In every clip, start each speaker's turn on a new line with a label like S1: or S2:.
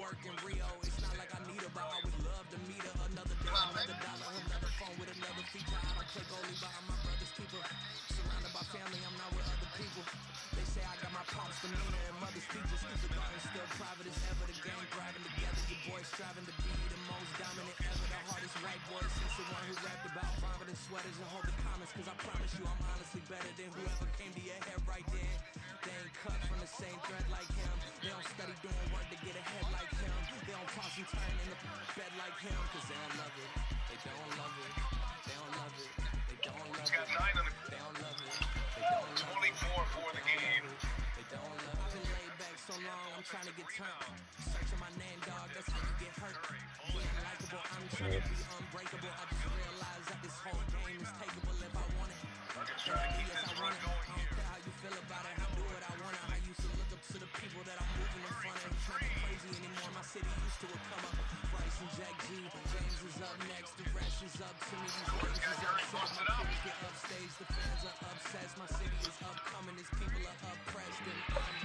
S1: work in Rio. It's not like I need her, but I would love to meet her. Another day, another dollar, another phone with another feature. I don't play goalie, but I'm my brother's keeper. Surrounded by family, I'm not with other people. They say I got my pops demeanor and mother's features. Keep the garden still private as ever. The gang thriving together. Your boys striving to be the most dominant ever. The hardest white boy since the one who rapped about vomiting sweaters and holding comments. Cause I promise you I'm honestly better than whoever came to your head right then. They ain't cut from the same thread like him. They don't study doing work to get ahead like him. They don't toss and turn in the bed like him. Cause they don't love it. They don't love it. They don't love it. They don't love it.
S2: He's got 9 on the
S1: They don't love it. They don't love it.
S2: 24 for the game.
S1: They don't love it. Been laid back so long, I'm trying to get turned. Searching my name, dog, that's how you get hurt. Being likable, I'm trying to be unbreakable. I just realized that this whole game is takeable if I want it.
S2: Nuggets trying to keep this run going
S1: I don't care how you feel about it, I do what I want. I used to look up to the people that I'm moving in front of. It's not crazy anymore, my city used to it come up. Bryce and Jack G, James is up next, the rest is up to me. These
S2: Gordon's
S1: races
S2: got Curry
S1: upset,
S2: posted
S1: my
S2: up.
S1: kids get upstage, the fans are obsessed. My city is upcoming, these people are oppressed, and I'm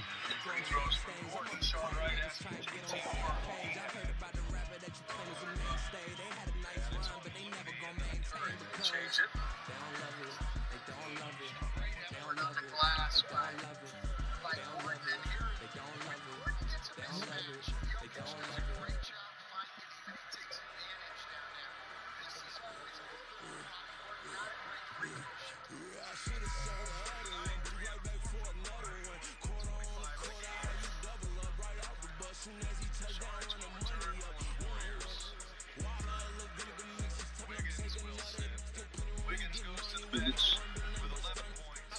S2: Free throws for Gordon, Sean Wright asks
S1: trying to get on the
S2: 24.
S1: same page. I heard about the rapper that you claim is a mainstay. They had a nice run, but they never gon' maintain because
S2: Change it.
S1: they don't love it. They don't love it. They don't love it.
S2: Glass
S1: They don't love it.
S2: by
S1: They don't love
S2: Gordon.
S1: it.
S2: And here,
S1: They don't love it.
S2: Gordon gets
S1: They
S2: him
S1: don't
S2: his
S1: love
S2: edge.
S1: it. They
S2: Jokic
S1: don't
S2: does
S1: love
S2: a
S1: it.
S2: great job finding him, and he takes advantage down there. This is always a Gordon not a great free throw shooter.
S1: Yeah, I should have shot the other one, but right back for another one. Quarter on the quarter, how you double up right off the bus. Soon as he touch down, run the money up. While I look good, the mix is tough, I'm taking another.
S2: Wiggins goes to the bench with 11 points.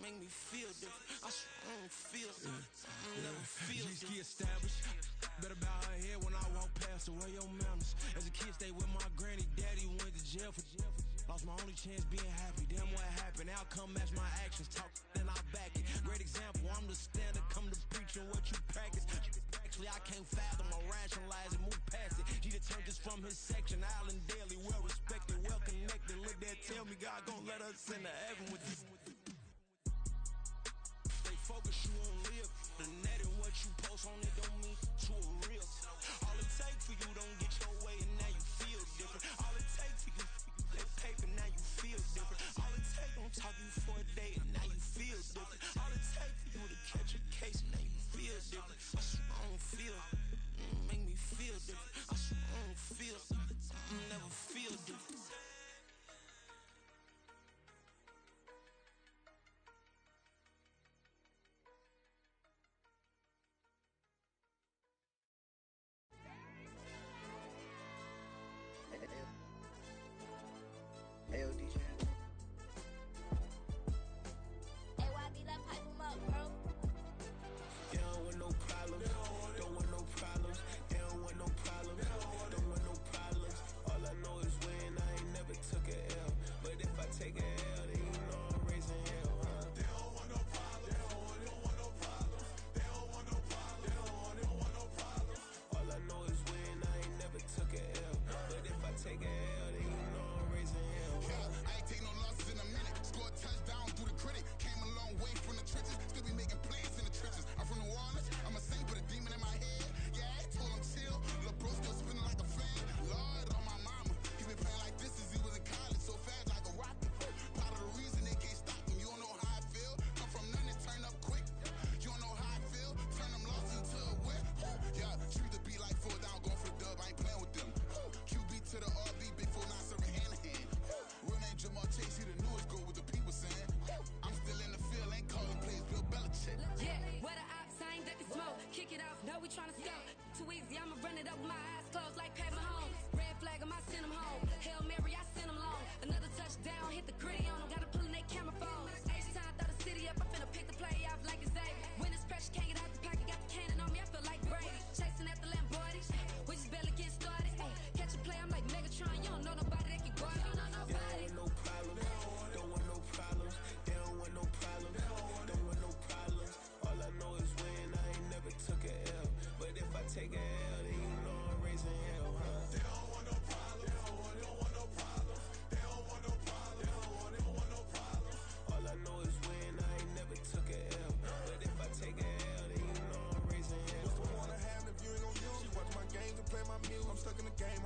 S2: Make me feel different. I swear I don't feel I never feel G-ski established. Better bow her head when I walk past her. Wear your manners. As a kid, stay with my granny. Daddy went to jail for lost my only chance being happy. Damn, what happened? Outcome match my actions. Talk, then I back it. Great example. I'm the standard. Come to preaching what you practice. Actually, I can't fathom or rationalize and move past it. He turned this from his section. Island Daily, well respected, well connected. Look there, tell me God gon' let us into heaven with this. Focus, you won't live. The net and what you post on it don't mean to a real. All it takes for you don't get your way and now you feel different. All it takes for you that paper, now you feel different. All it takes don't talk you for a day and now you feel different. All it takes for you to catch a case and now you feel different. I swear I don't feel. Make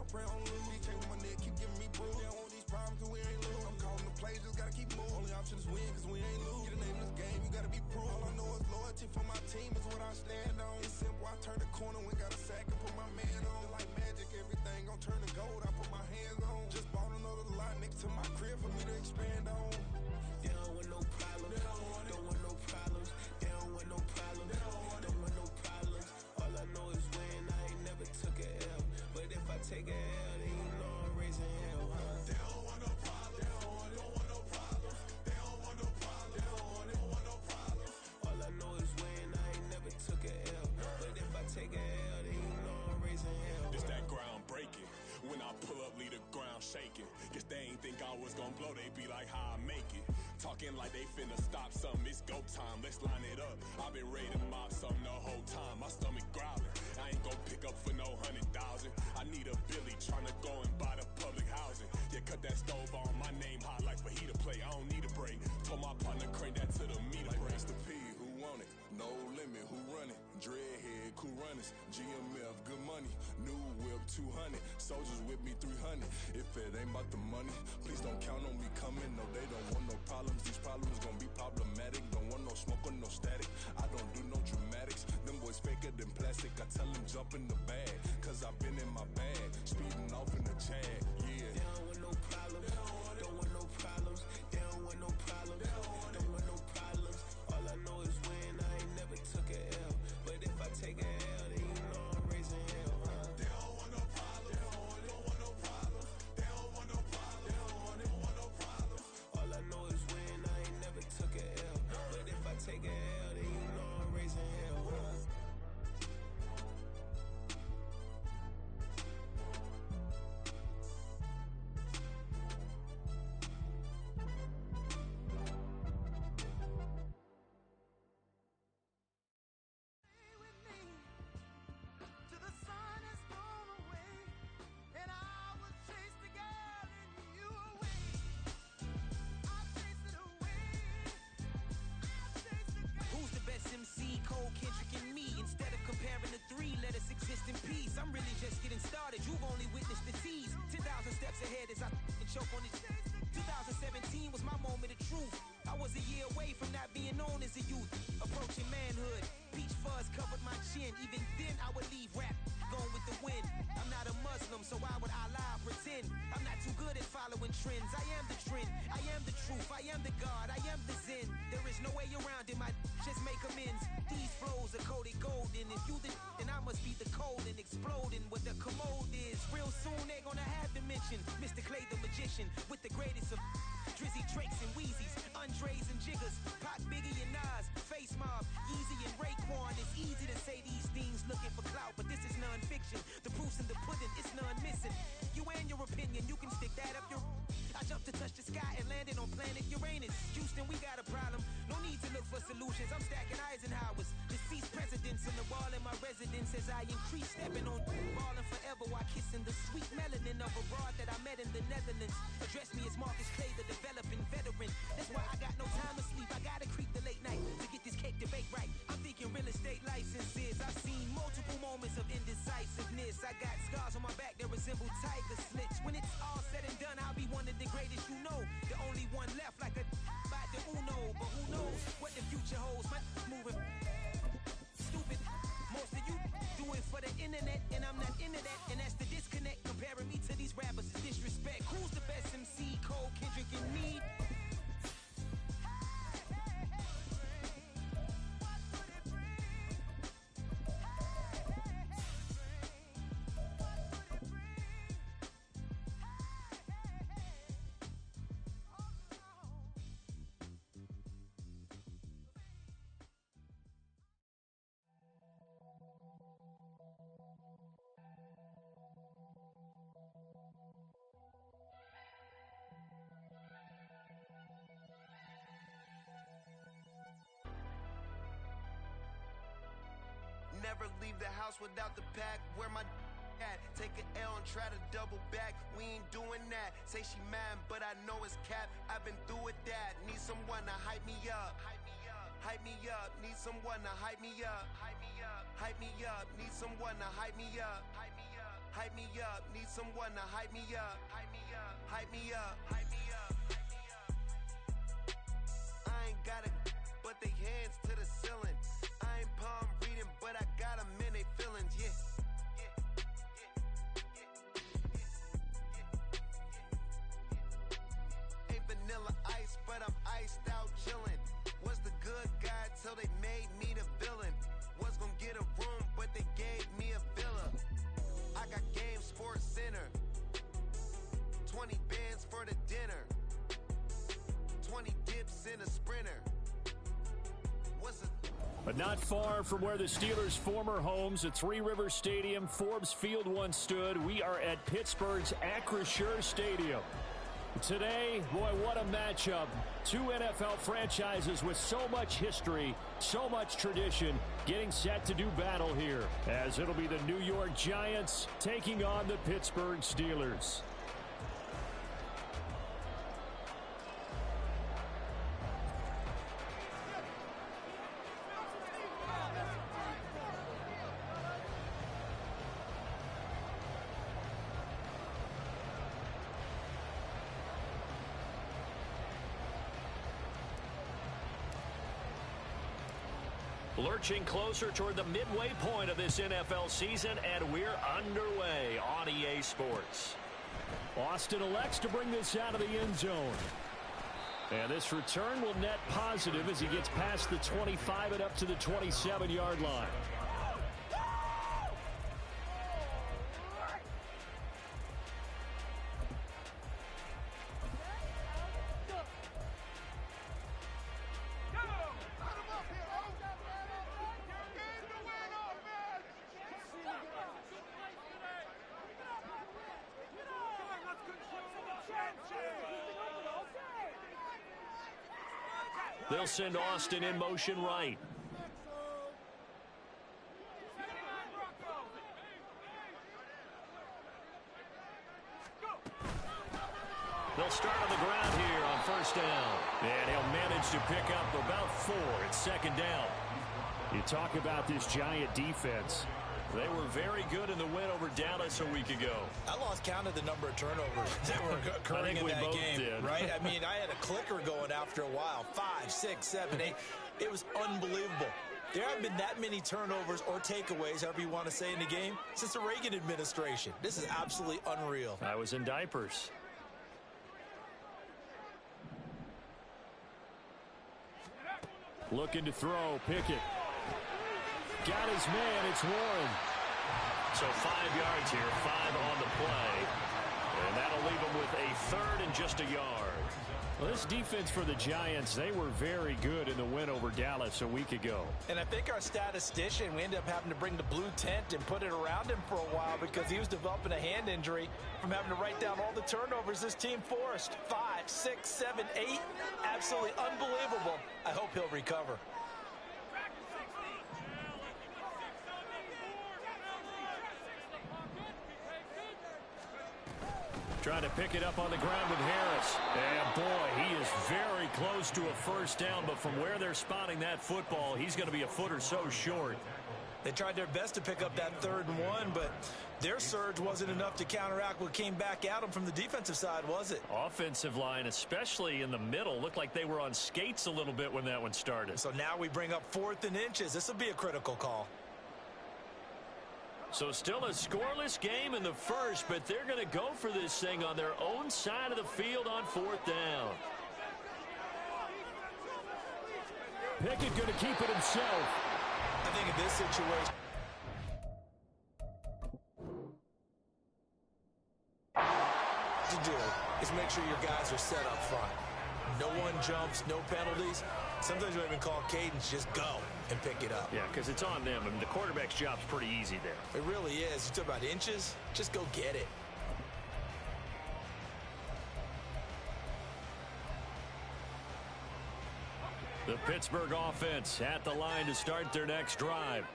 S2: I pray on lose. These chains on my neck keep giving me bruise. They don't want these problems cause we ain't lose. I'm calling the plays, just gotta keep moving. Only option is win cause we ain't lose. Get a name in this game, you gotta be proof. All I know is loyalty for my team is what I stand on. It's simple, I turn the corner when got a sack and put my man on. Like magic, everything gon' turn to gold, I put my hands on. Just bought another lot next to my crib for me to expand on.
S1: They don't want no problems, don't want no problems. They don't want no problems, don't want no problems. All I know is win, I ain't never took a L. But if I take a L, then you know I'm raising hell, huh? They don't want no problems, they don't want no problems. They don't want no problems, they don't want no problems. All I know is win, I ain't never took a L. But if I take a L, then you know I'm raising hell.
S3: It's that ground breaking. When I pull up, leave the ground shaking. Guess they ain't think I was gon' blow, they be like how I make it. Talking like they finna stop something, it's go time, let's line it up. I've been ready to mop something the whole time, my stomach growling. I ain't gon' pick up for no 100,000. I need a Billy tryna go and buy the public housing. Yeah, cut that stove on, my name hot like fajita play. I don't need a break. Told my partner crank that to the meter like break.
S2: Mr. P, who want it? No limit, who run it? Dreadhead, cool runners, GMF, good money. New whip, 200. Soldiers with me, 300. If it ain't about the money, please don't count on me coming. No, they don't want no problems. These problems gon' be problematic. Don't want no smoke or no static. I don't do no dramatics. Them boys faker than plastic. I tell them jump in the bag, cause I've been in my bag. Speeding off in the Jag, yeah.
S1: They don't want no problems, don't want no problems. They don't want no problems, don't want no problems. All I know is win, I ain't never took a L. But if I take a L, then you know I'm raising hell, huh? They don't want no problems, they don't want no problems. They don't want no problems, they don't want no problems. All I know is win, I ain't never took a L. But if I take a L, then you know I'm raising hell, huh? Who's the best MC? Cole, Kendrick, and me. Instead of comparing the three, let us exist in peace. I'm really just getting started. You've only witnessed the tease. 10,000 steps ahead as I choke on it. 2017 was my moment of truth. I was a year away from not being known as a youth. Approaching manhood. Peach fuzz covered my chin. Even then, I would leave rap going with the wind. I'm not a Muslim, so why would Allah pretend? I'm not too good at following trends. I am the trend. I am the truth. I am the God. I am the Zen. There is no way around it. My just make amends. These flows are coated golden. If you the then I must be the cold and exploding what the commode is. Real soon they gonna have to mention Mr. Clay the magician with the greatest of Drizzy, Drakes, and Wheezies, Andres and Jiggers, Pac, Biggie, and Nas, Face Mob, Yeezy, and Raekwon. It's easy to say these things looking for clout, but this is non-fiction. The proof's in the pudding, it's none missing. You and your opinion, you can stick that up your... I jumped to touch the sky and landed on planet Uranus. Houston, we got a problem. No need to look for solutions. I'm stacking Eisenhowers. Deceased presidents in the wall in my residence as I increase stepping on balling forever while kissing the sweet melanin of a broad that I met in the Netherlands. Address me as Marcus Clay, the developing veteran. That's why I got no time to sleep. I gotta creep the late night to get this cake debate right. I'm thinking real estate licenses. I've seen multiple moments of indecisiveness. I got scars on my back that resemble tiger slits. When it's all said and done, I'll be one of the greatest you know. The only one left like a by the Uno. But who knows what the future holds? My moving stupid. Most of you do it for the internet, and I'm not into that. And that's the disconnect. Comparing me to these rappers is disrespect. Who's the best MC? Cole, Kendrick, and me.
S4: Never leave the house without the pack. Where my at? Take an L and try to double back. We ain't doing that. Say she mad, but I know it's cap. I've been through with that. Need someone to hype me up. Hype me up. Need someone to hype me up. Hype me up. Need someone to hype me up. Hype hype me up. Need someone to hype me up. Hype me up. Hype me up. Hype me up. I ain't got it, but they hands to the ceiling. I ain't palm reading, but I got them in they feelings. Yeah. Ain't vanilla ice, but I'm iced out chillin'. Was the good guy till they made me the villain. Was gonna get a room, but they gave me a villa. I got Game Sports Center. 20 bands for the dinner. 20 dips in a Sprinter.
S5: But not far from where the Steelers' former homes at Three Rivers Stadium, Forbes Field once stood, we are at Pittsburgh's Acrisure Stadium. Today, boy, what a matchup. Two NFL franchises with so much history, so much tradition, getting set to do battle here, as it'll be the New York Giants taking on the Pittsburgh Steelers. Lurching closer toward the midway point of this NFL season, and we're underway on EA Sports. Austin elects to bring this out of the end zone. And this return will net positive as he gets past the 25 and up to the 27-yard line. They'll send Austin in motion right. They'll start on the ground here on first down. And he'll manage to pick up about 4 at second down. You talk about this Giant defense. They were very good in the win over Dallas a week ago.
S6: I lost count of the number of turnovers that were occurring in that game.
S5: Did.
S6: Right? I mean, I had a clicker going after a while. 5, 6, 7, 8. It was unbelievable. There haven't been that many turnovers or takeaways, however you want to say, in the game since the Reagan administration. This is absolutely unreal.
S5: I was in diapers. Looking to throw. Pickett. Got his man. It's Warren. So 5 yards here, 5 on the play. And that'll leave him with a third and just a yard. Well, this defense for the Giants, they were very good in the win over Dallas a week ago.
S6: And I think our statistician, we ended up having to bring the blue tent and put it around him for a while because he was developing a hand injury from having to write down all the turnovers this team forced. 5, 6, 7, 8. Absolutely unbelievable. I hope he'll recover.
S5: Trying to pick it up on the ground with Harris. And, boy, he is very close to a first down, but from where they're spotting that football, he's going to be a foot or so short.
S6: They tried their best to pick up that 3rd and 1, but their surge wasn't enough to counteract what came back at them from the defensive side, was it?
S5: Offensive line, especially in the middle, looked like they were on skates a little bit when that one started.
S6: So now we bring up 4th and inches. This will be a critical call.
S5: So still a scoreless game in the first, but they're going to go for this thing on their own side of the field on 4th down. Pickett going to keep it himself.
S6: I think in this situation, to do is make sure your guys are set up front. No one jumps, no penalties. Sometimes you even call cadence, just go and pick it up.
S5: Yeah, because it's on them. I mean, the quarterback's job's pretty easy there.
S6: It really is. You talk about inches, just go get it.
S5: The Pittsburgh offense at the line to start their next drive.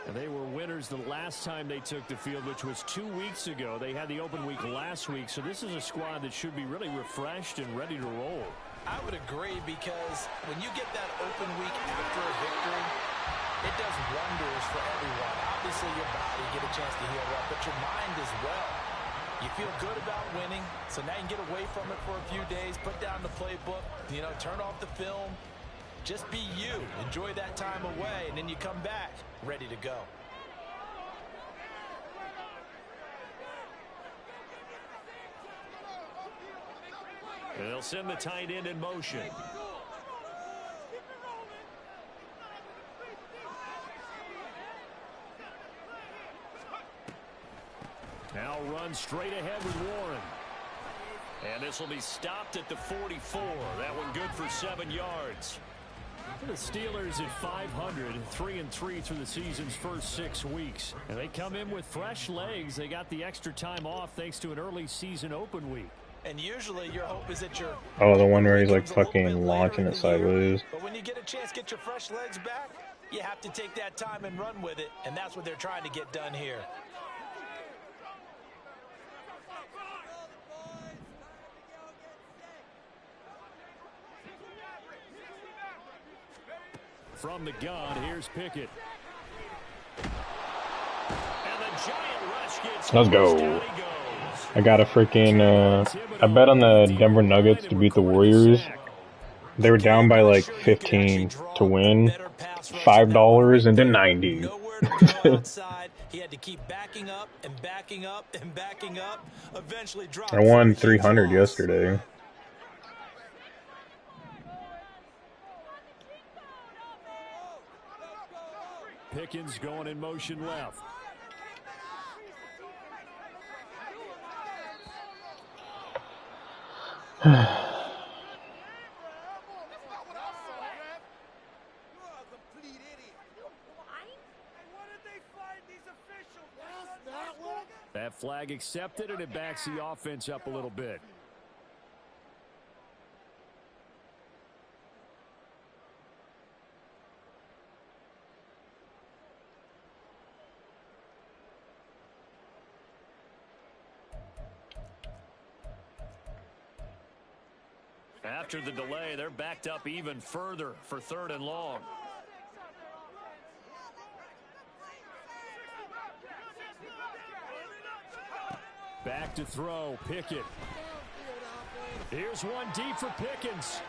S5: And they were winners the last time they took the field, which was 2 weeks ago. They had the open week last week, so this is a squad that should be really refreshed and ready to roll.
S6: I would agree, because when you get that open week after a victory, It does wonders for everyone. Obviously, your body, get a chance to heal up, but your mind as well. You feel good about winning, so now you can get away from it for a few days, put down the playbook, turn off the film. Just be you. Enjoy that time away, and then you come back ready to go.
S5: They'll send the tight end in motion. Now run straight ahead with Warren. And this will be stopped at the 44. That one good for 7 yards. The Steelers at 500, 3-3 through the season's first 6 weeks. And they come in with fresh legs. They got the extra time off thanks to an early season open week.
S6: And usually your hope is that you're...
S7: Oh, the one where he's like fucking launching it sideways.
S6: But when you get a chance to get your fresh legs back, you have to take that time and run with it. And that's what they're trying to get done here.
S5: From the gun, here's Pickett. And the giant rush gets...
S7: Let's go. I got a freaking, I bet on the Denver Nuggets to beat the Warriors. They were down by like 15 to win. $5 and then 90.
S6: He had to keep backing up and backing up and backing up. Eventually dropped.
S7: I won 300 yesterday.
S5: Pickens going in motion left. That flag accepted, and it backs the offense up a little bit. After the delay, they're backed up even further for 3rd and long. Back to throw, Pickett. Here's one deep for Pickens.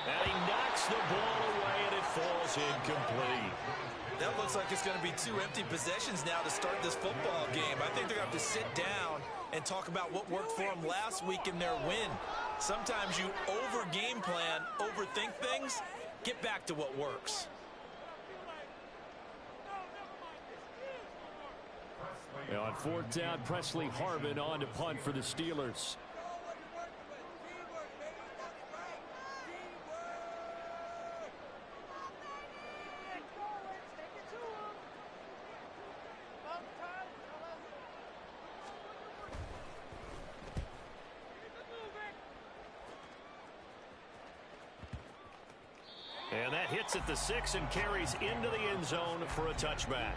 S5: And he knocks the ball away, and it falls incomplete.
S6: That looks like it's going to be 2 empty possessions now to start this football game. I think they're going to have to sit down and talk about what worked for them last week in their win. Sometimes you over-game plan, overthink things, get back to what works.
S5: On 4th down, Presley Harvin on to punt for the Steelers. And that hits at the 6 and carries into the end zone for a touchback.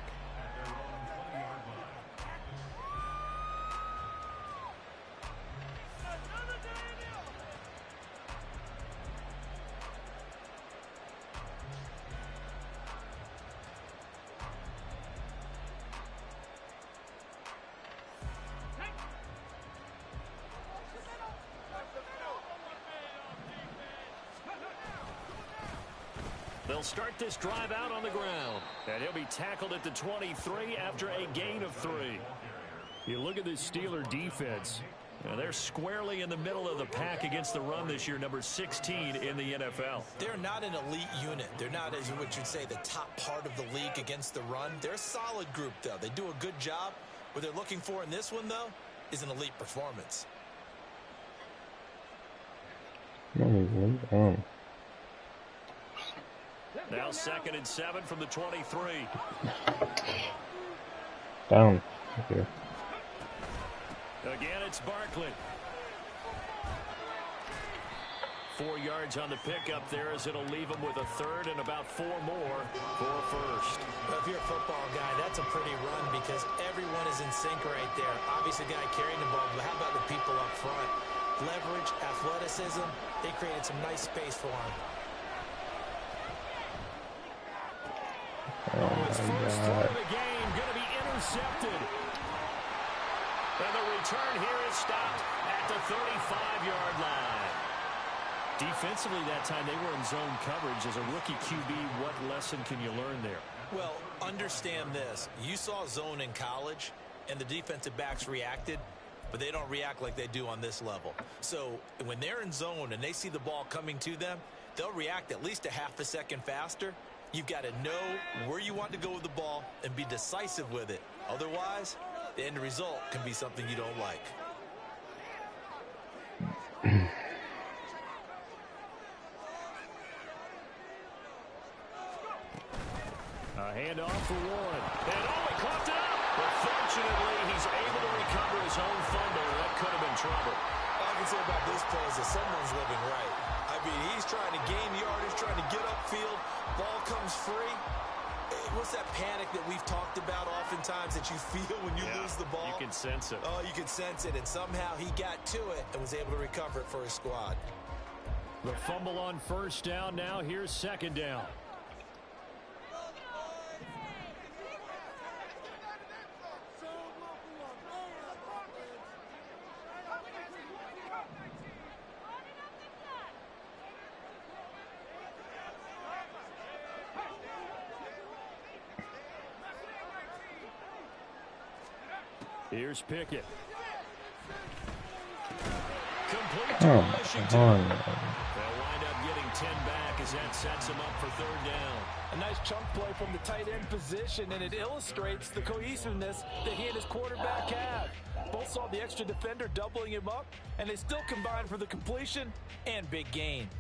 S5: They'll start this drive out on the ground, and he'll be tackled at the 23 after a gain of 3. You look at this Steeler defense. They're squarely in the middle of the pack against the run this year, number 16 in the NFL.
S6: They're not an elite unit. They're not, as what you'd say, the top part of the league against the run. They're a solid group, though. They do a good job. What they're looking for in this one, though, is an elite performance.
S5: Now 2nd and 7 from the 23.
S7: Down. Okay.
S5: Again, it's Barkley. 4 yards on the pickup there, as it'll leave him with a 3rd and about 4 more for a 1st.
S6: Well, if you're a football guy, that's a pretty run because everyone is in sync right there. Obviously, the guy carrying the ball, but how about the people up front? Leverage, athleticism, they created some nice space for him.
S5: His first throw of the game going to be intercepted. And the return here is stopped at the 35-yard line. Defensively that time, they were in zone coverage. As a rookie QB, what lesson can you learn there?
S6: Well, understand this. You saw zone in college, and the defensive backs reacted, but they don't react like they do on this level. So when they're in zone and they see the ball coming to them, they'll react at least a half a second faster. You've got to know where you want to go with the ball and be decisive with it. Otherwise, the end result can be something you don't like.
S5: A handoff for Warren. And he caught it up. But fortunately, he's able to recover his own fumble. That could have been trouble.
S6: All I can say about this play is that someone's living right. I mean, he's trying to gain yardage, trying to get upfield. Ball comes free. What's that panic that we've talked about oftentimes that you feel when you lose the ball?
S5: You can sense it.
S6: Oh, you can sense it. And somehow he got to it and was able to recover it for his squad.
S5: The fumble on first down. Now here's second down. Here's Pickett. Complete to Washington. They'll wind up getting 10 back as that sets them up for third down.
S6: A nice chunk play from the tight end position, and it illustrates the cohesiveness that he and his quarterback have. Both saw the extra defender doubling him up, and they still combined for the completion and big gain.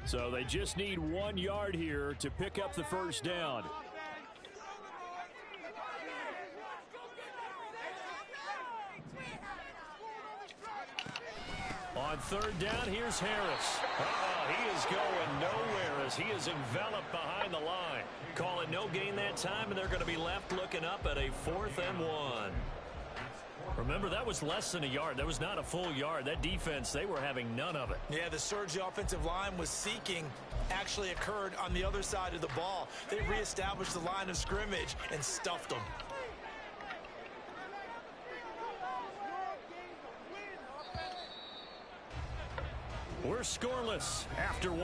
S5: So they just need 1 yard here to pick up the first down. On third down, here's Harris. He is going nowhere as he is enveloped behind the line. Call it no gain that time, and they're going to be left looking up at a 4th and 1. Remember, that was less than a yard. That was not a full yard. That defense, they were having none of it.
S6: Yeah, the surge the offensive line was seeking actually occurred on the other side of the ball. They reestablished the line of scrimmage and stuffed them.
S5: We're scoreless after 1.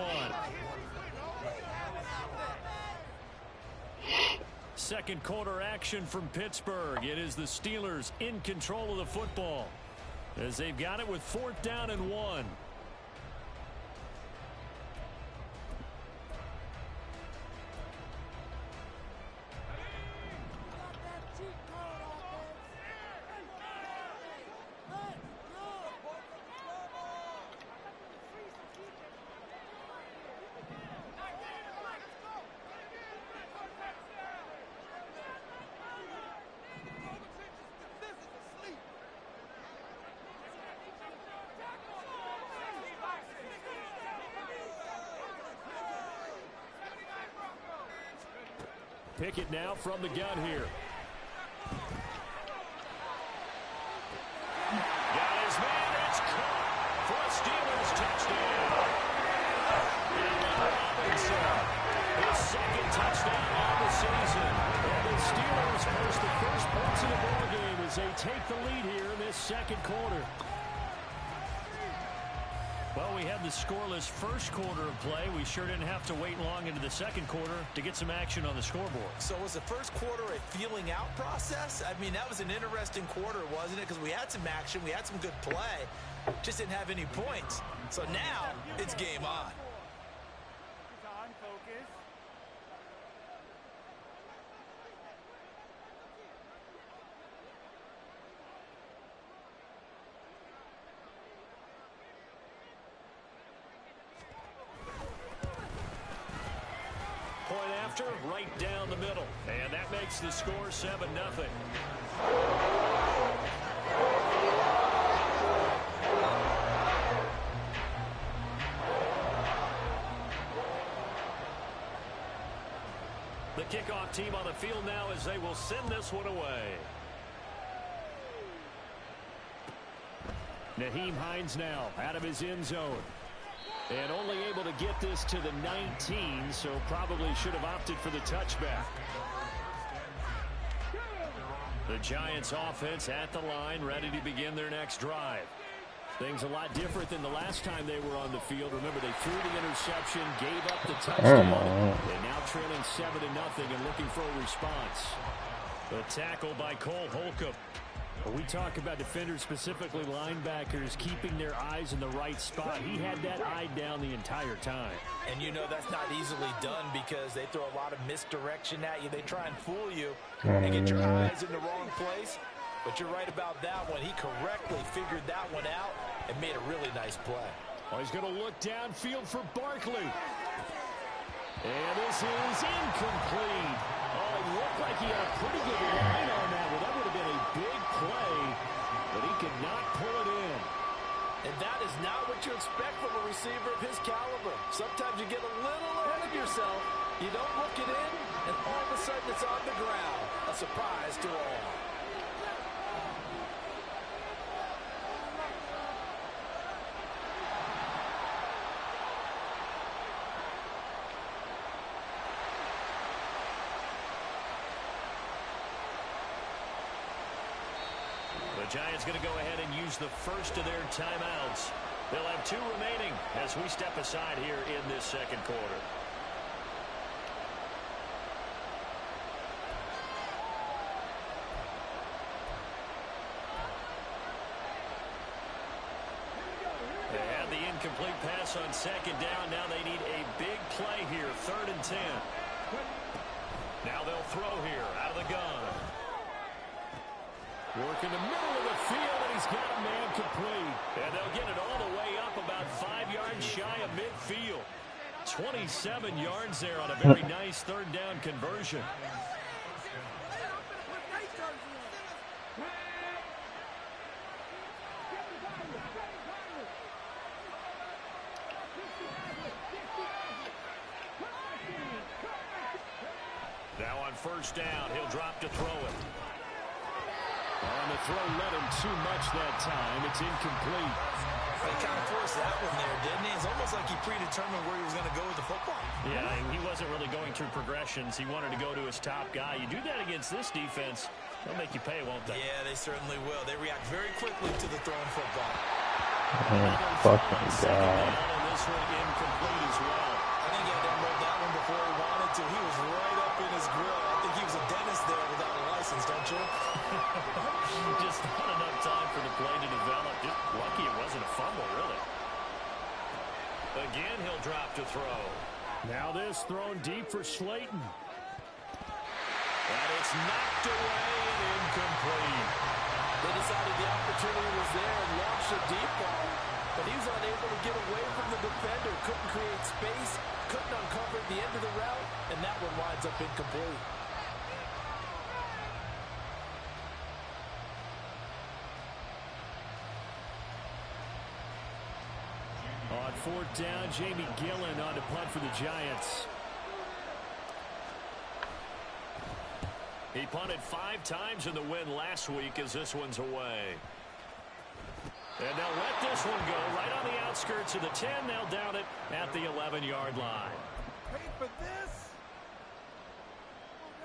S5: Second quarter action from Pittsburgh. It is the Steelers in control of the football as they've got it with 4th down and 1. Pickett now from the gun here. Got his man. It's caught for a Steelers touchdown. Allen Robinson, his 2nd touchdown on the season. And the Steelers post the first points of the ball game as they take the lead here in this second quarter. Well, we had the scoreless first quarter of play. We sure didn't have to wait long into the second quarter to get some action on the scoreboard.
S6: So was the first quarter a feeling out process? I mean, that was an interesting quarter, wasn't it? Because we had some action, we had some good play, just didn't have any points. So now it's game on.
S5: Right down the middle, and that makes the score 7-0. The kickoff team on the field now as they will send this one away. Nyheim Hines now out of his end zone. And only able to get this to the 19, so probably should have opted for the touchback. The Giants offense at the line, ready to begin their next drive. Things a lot different than the last time they were on the field. Remember, they threw the interception, gave up the touchdown. And now trailing 7-0 and looking for a response. The tackle by Cole Holcomb. We talk about defenders, specifically linebackers, keeping their eyes in the right spot. He had that eye down the entire time.
S6: And you know that's not easily done because they throw a lot of misdirection at you. They try and fool you and get your eyes in the wrong place. But you're right about that one. He correctly figured that one out and made a really nice play.
S5: Well, he's going to look downfield for Barkley. And this is incomplete. Oh, it looked like he had a pretty good line on that one. That would have been a big play, but he could not pull it in.
S6: And that is not what you expect from a receiver of his caliber. Sometimes you get a little ahead of yourself. You don't look it in, and all of a sudden it's on the ground. A surprise to all.
S5: The Giants going to go ahead and use the first of their timeouts. They'll have 2 remaining as we step aside here in this second quarter. They had the incomplete pass on second down. Now they need a big play here, 3rd and 10. Now they'll throw here out of the gun. Work in the middle of the field, and he's got a man complete. And they'll get it all the way up about 5 yards shy of midfield. 27 yards there on a very nice 3rd down conversion. Now on 1st down, he'll drop to throw it. And the throw led him too much that time. It's incomplete.
S6: He kind of forced that one there, didn't he? It's almost like he predetermined where he was going to go with the football.
S5: Yeah, he wasn't really going through progressions. He wanted to go to his top guy. You do that against this defense, they'll make you pay, won't they?
S6: Yeah, they certainly will. They react very quickly to the throwing football.
S7: Fucking God.
S5: And this one incomplete as well.
S6: I think he had to unload that one before he wanted to. He was right up in his grill. I think he was a dentist there without a license, don't you?
S5: Just not enough time for the play to develop. Just lucky it wasn't a fumble, really. Again, he'll drop to throw. Now this thrown deep for Slayton. And it's knocked away and incomplete.
S6: They decided the opportunity was there and launched a deep ball. But he was unable to get away from the defender. Couldn't create space. Couldn't uncover the end of the route. And that one winds up incomplete.
S5: On 4th down, Jamie Gillen on to punt for the Giants. He punted 5 times in the win last week as this one's away. And they'll let this one go right on the outskirts of the 10. They'll down it at the 11-yard line.
S8: Paid for this.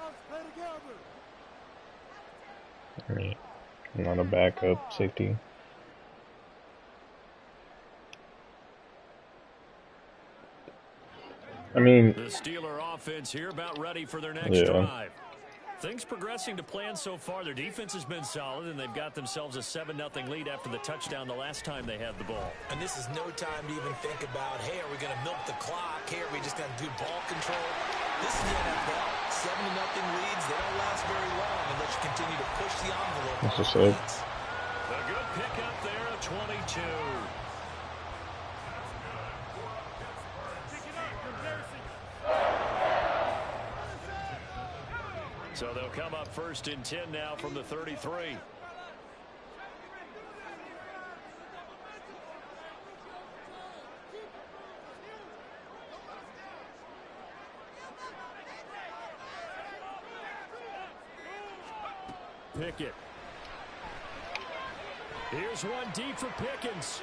S8: Let's play together.
S7: Not a backup safety. I mean,
S5: the Steeler offense here about ready for their next drive. Things progressing to plan so far. Their defense has been solid, and they've got themselves a 7-0 lead after the touchdown the last time they had the ball.
S6: And this is no time to even think about, hey, are we going to milk the clock? Hey, are we just going to do ball control? This is the NFL. 7-0 leads. They don't last very long unless you continue to push the envelope.
S7: That's just it.
S5: A good pickup there, a 22. So they'll come up 1st and 10 now from the 33. Pickett. Here's one deep for Pickens.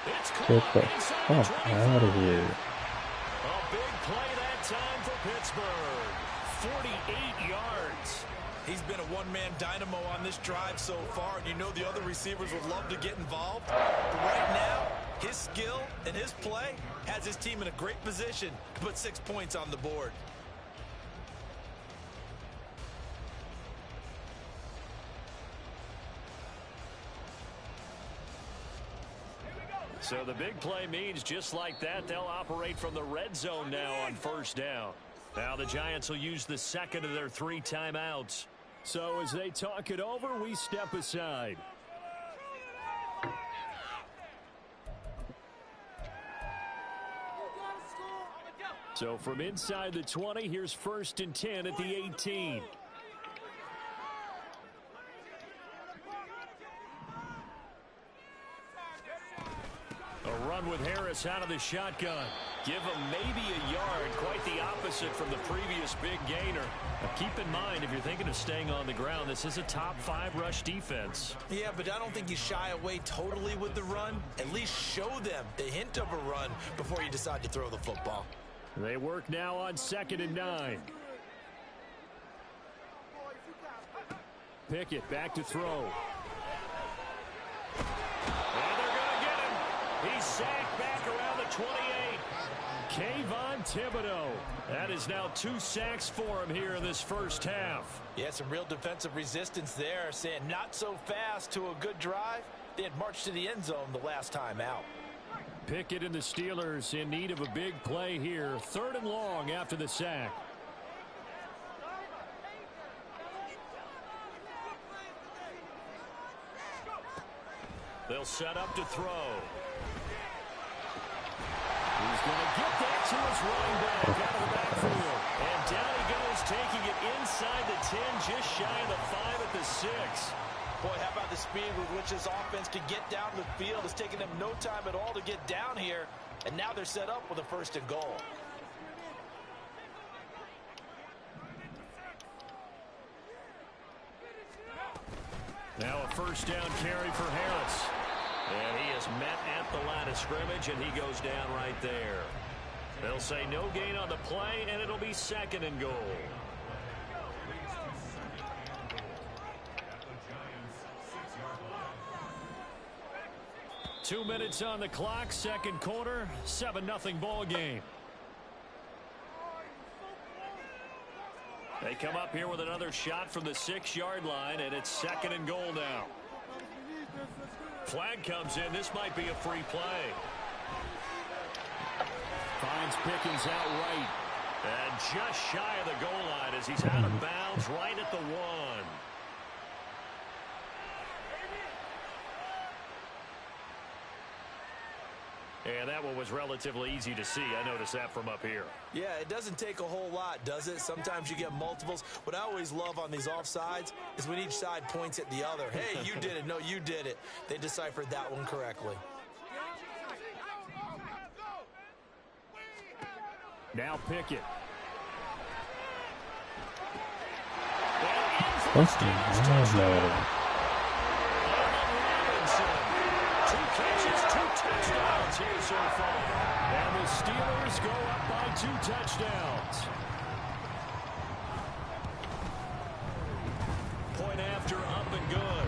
S7: Get the fuck out of here.
S5: A big play that time for Pittsburgh. 48 yards.
S6: He's been a one-man dynamo on this drive so far, and you know the other receivers would love to get involved. But right now, his skill and his play has his team in a great position to put 6 points on the board.
S5: So the big play means just like that, they'll operate from the red zone now on first down. Now the Giants will use the second of their 3 timeouts. So as they talk it over, we step aside. So from inside the 20, here's 1st and 10 at the 18. A run with Harris out of the shotgun. Give him maybe a yard, quite the opposite from the previous big gainer. Now keep in mind, if you're thinking of staying on the ground, this is a top 5 rush defense.
S6: Yeah, but I don't think you shy away totally with the run. At least show them the hint of a run before you decide to throw the football.
S5: They work now on 2nd and 9. Pickett back to throw. And they're going to get him. He's sacked back around the 28. Kayvon Thibodeaux. That is now 2 sacks for him here in this first half.
S6: Yeah, some real defensive resistance there, saying not so fast to a good drive. They had marched to the end zone the last time out.
S5: Pickett and the Steelers in need of a big play here. 3rd and long after the sack. They'll set up to throw. He's going to get that to his running back out of the backfield. And down he goes, taking it inside the 10, just shy of the 5 at the 6.
S6: Boy, how about the speed with which this offense can get down the field? It's taken them no time at all to get down here. And now they're set up with a 1st and goal.
S5: Now a 1st down carry for Harris. And he is met at the line of scrimmage, and he goes down right there. They'll say no gain on the play, and it'll be 2nd and goal. Two minutes on the clock, 2nd quarter, 7-0 ball game. They come up here with another shot from the 6-yard line, and it's 2nd and goal now. Flag comes in. This might be a free play. Finds Pickens out right. And just shy of the goal line as he's out of bounds right at the 1. And that one was relatively easy to see. I noticed that from up here.
S6: Yeah, it doesn't take a whole lot, does it? Sometimes you get multiples. What I always love on these offsides is when each side points at the other. Hey, you did it. No, you did it. They deciphered that one correctly.
S5: Now Pickett. Here so far. And the Steelers go up by 2 touchdowns. Point after, up and good.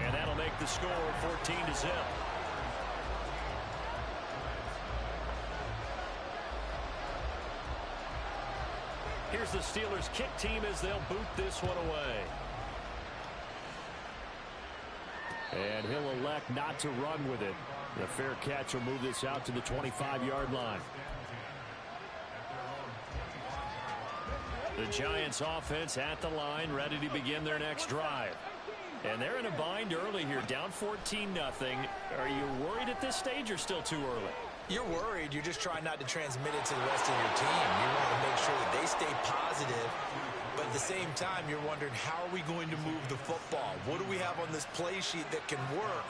S5: And that'll make the score 14-0. Here's the Steelers kick team as they'll boot this one away. And he'll elect not to run with it. The fair catch will move this out to the 25-yard line. The Giants offense at the line, ready to begin their next drive. And they're in a bind early here, down 14-0. Are you worried at this stage or still too early?
S6: You're worried. You're just trying not to transmit it to the rest of your team. You want to make sure that they stay positive. But at the same time, you're wondering, how are we going to move the football? What do we have on this play sheet that can work?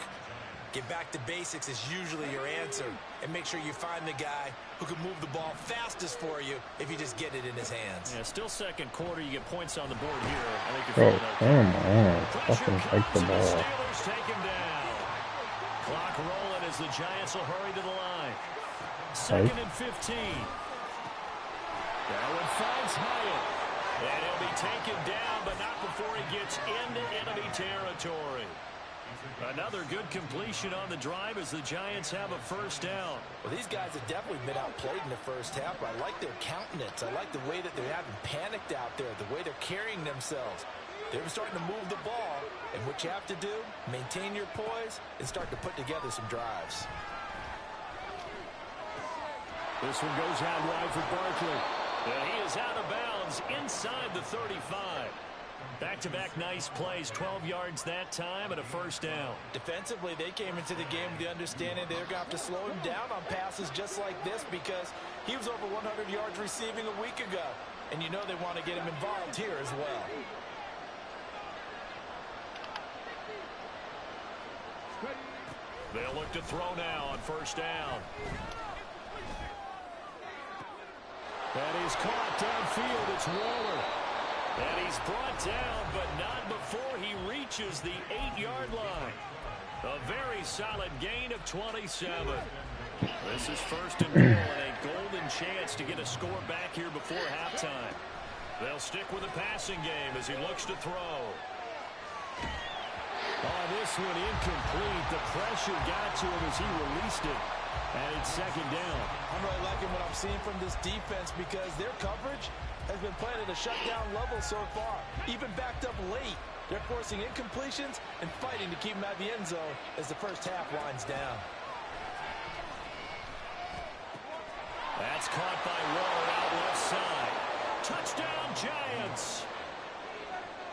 S6: Get back to basics is usually your answer. And make sure you find the guy who can move the ball fastest for you if you just get it in his hands.
S5: Yeah, still 2nd quarter. You get points on the board here. I think
S7: you're come on. Fucking take the ball.
S5: Steelers take him down. Clock rolling as the Giants will hurry to the line. 2nd and 15. That one finds Hyatt. And he'll be taken down, but not before he gets into enemy territory. Another good completion on the drive as the Giants have a first down.
S6: Well, these guys have definitely been outplayed in the first half, but I like their countenance. I like the way that they're having panicked out there, the way they're carrying themselves. They're starting to move the ball, and what you have to do, maintain your poise and start to put together some drives.
S5: This one goes out wide for Barkley. And he is out of bounds inside the 35. Back-to-back nice plays, 12 yards that time and a first down.
S6: Defensively, they came into the game with the understanding they're going to have to slow him down on passes just like this because he was over 100 yards receiving a week ago. And you know they want to get him involved here as well.
S5: They'll look to throw now on first down. That is caught downfield. It's Waller. And he's brought down, but not before he reaches the 8-yard line. A very solid gain of 27. This is 1st and goal and a golden chance to get a score back here before halftime. They'll stick with the passing game as he looks to throw. Oh, this one incomplete. The pressure got to him as he released it. And it's 2nd down.
S6: I'm really liking what I'm seeing from this defense because their coverage has been playing at a shutdown level so far. Even backed up late. They're forcing incompletions and fighting to keep them out of the end zone as the first half winds down.
S5: That's caught by Waller out left side. Touchdown, Giants.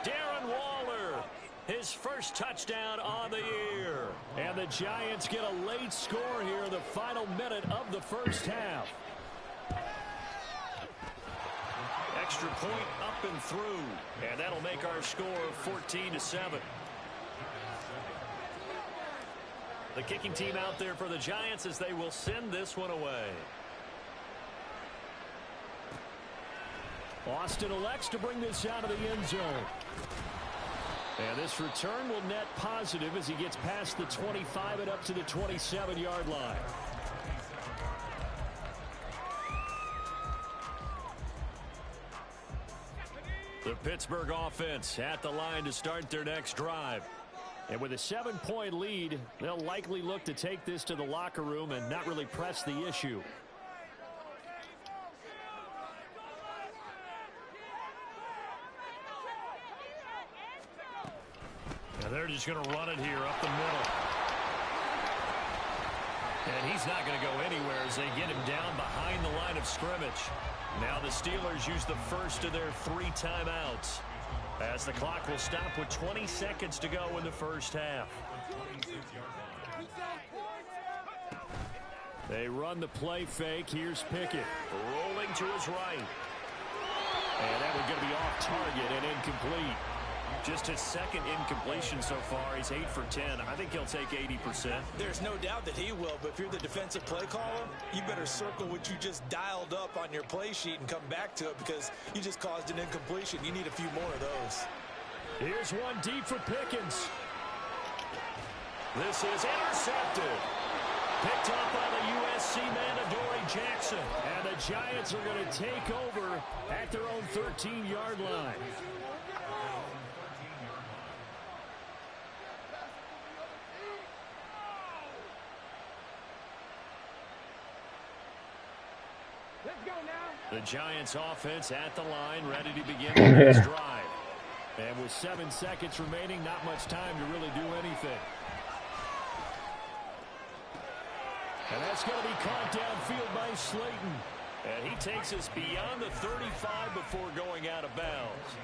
S5: Darren Waller, his first touchdown on the year. And the Giants get a late score here in the final minute of the first half. Extra point up and through. And that'll make our score 14-7. The kicking team out there for the Giants as they will send this one away. Austin elects to bring this out of the end zone. And this return will net positive as he gets past the 25 and up to the 27-yard line. The Pittsburgh offense at the line to start their next drive. And with a 7-point lead, they'll likely look to take this to the locker room and not really press the issue. And they're just going to run it here up the middle. And he's not going to go anywhere as they get him down behind the line of scrimmage. Now the Steelers use the first of their 3 timeouts as the clock will stop with 20 seconds to go in the first half. They run the play fake. Here's Pickett rolling to his right. And that one's going to be off target and incomplete. Just his 2nd incompletion so far. He's 8 for 10. I think he'll take 80%.
S6: There's no doubt that he will, but if you're the defensive play caller, you better circle what you just dialed up on your play sheet and come back to it because you just caused an incompletion. You need a few more of those.
S5: Here's one deep for Pickens. This is intercepted. Picked up by the USC man, Adoree Jackson. And the Giants are going to take over at their own 13-yard line. The Giants offense at the line, ready to begin the next drive. And with 7 seconds remaining, not much time to really do anything. And that's going to be caught downfield by Slayton. And he takes us beyond the 35 before going out of bounds.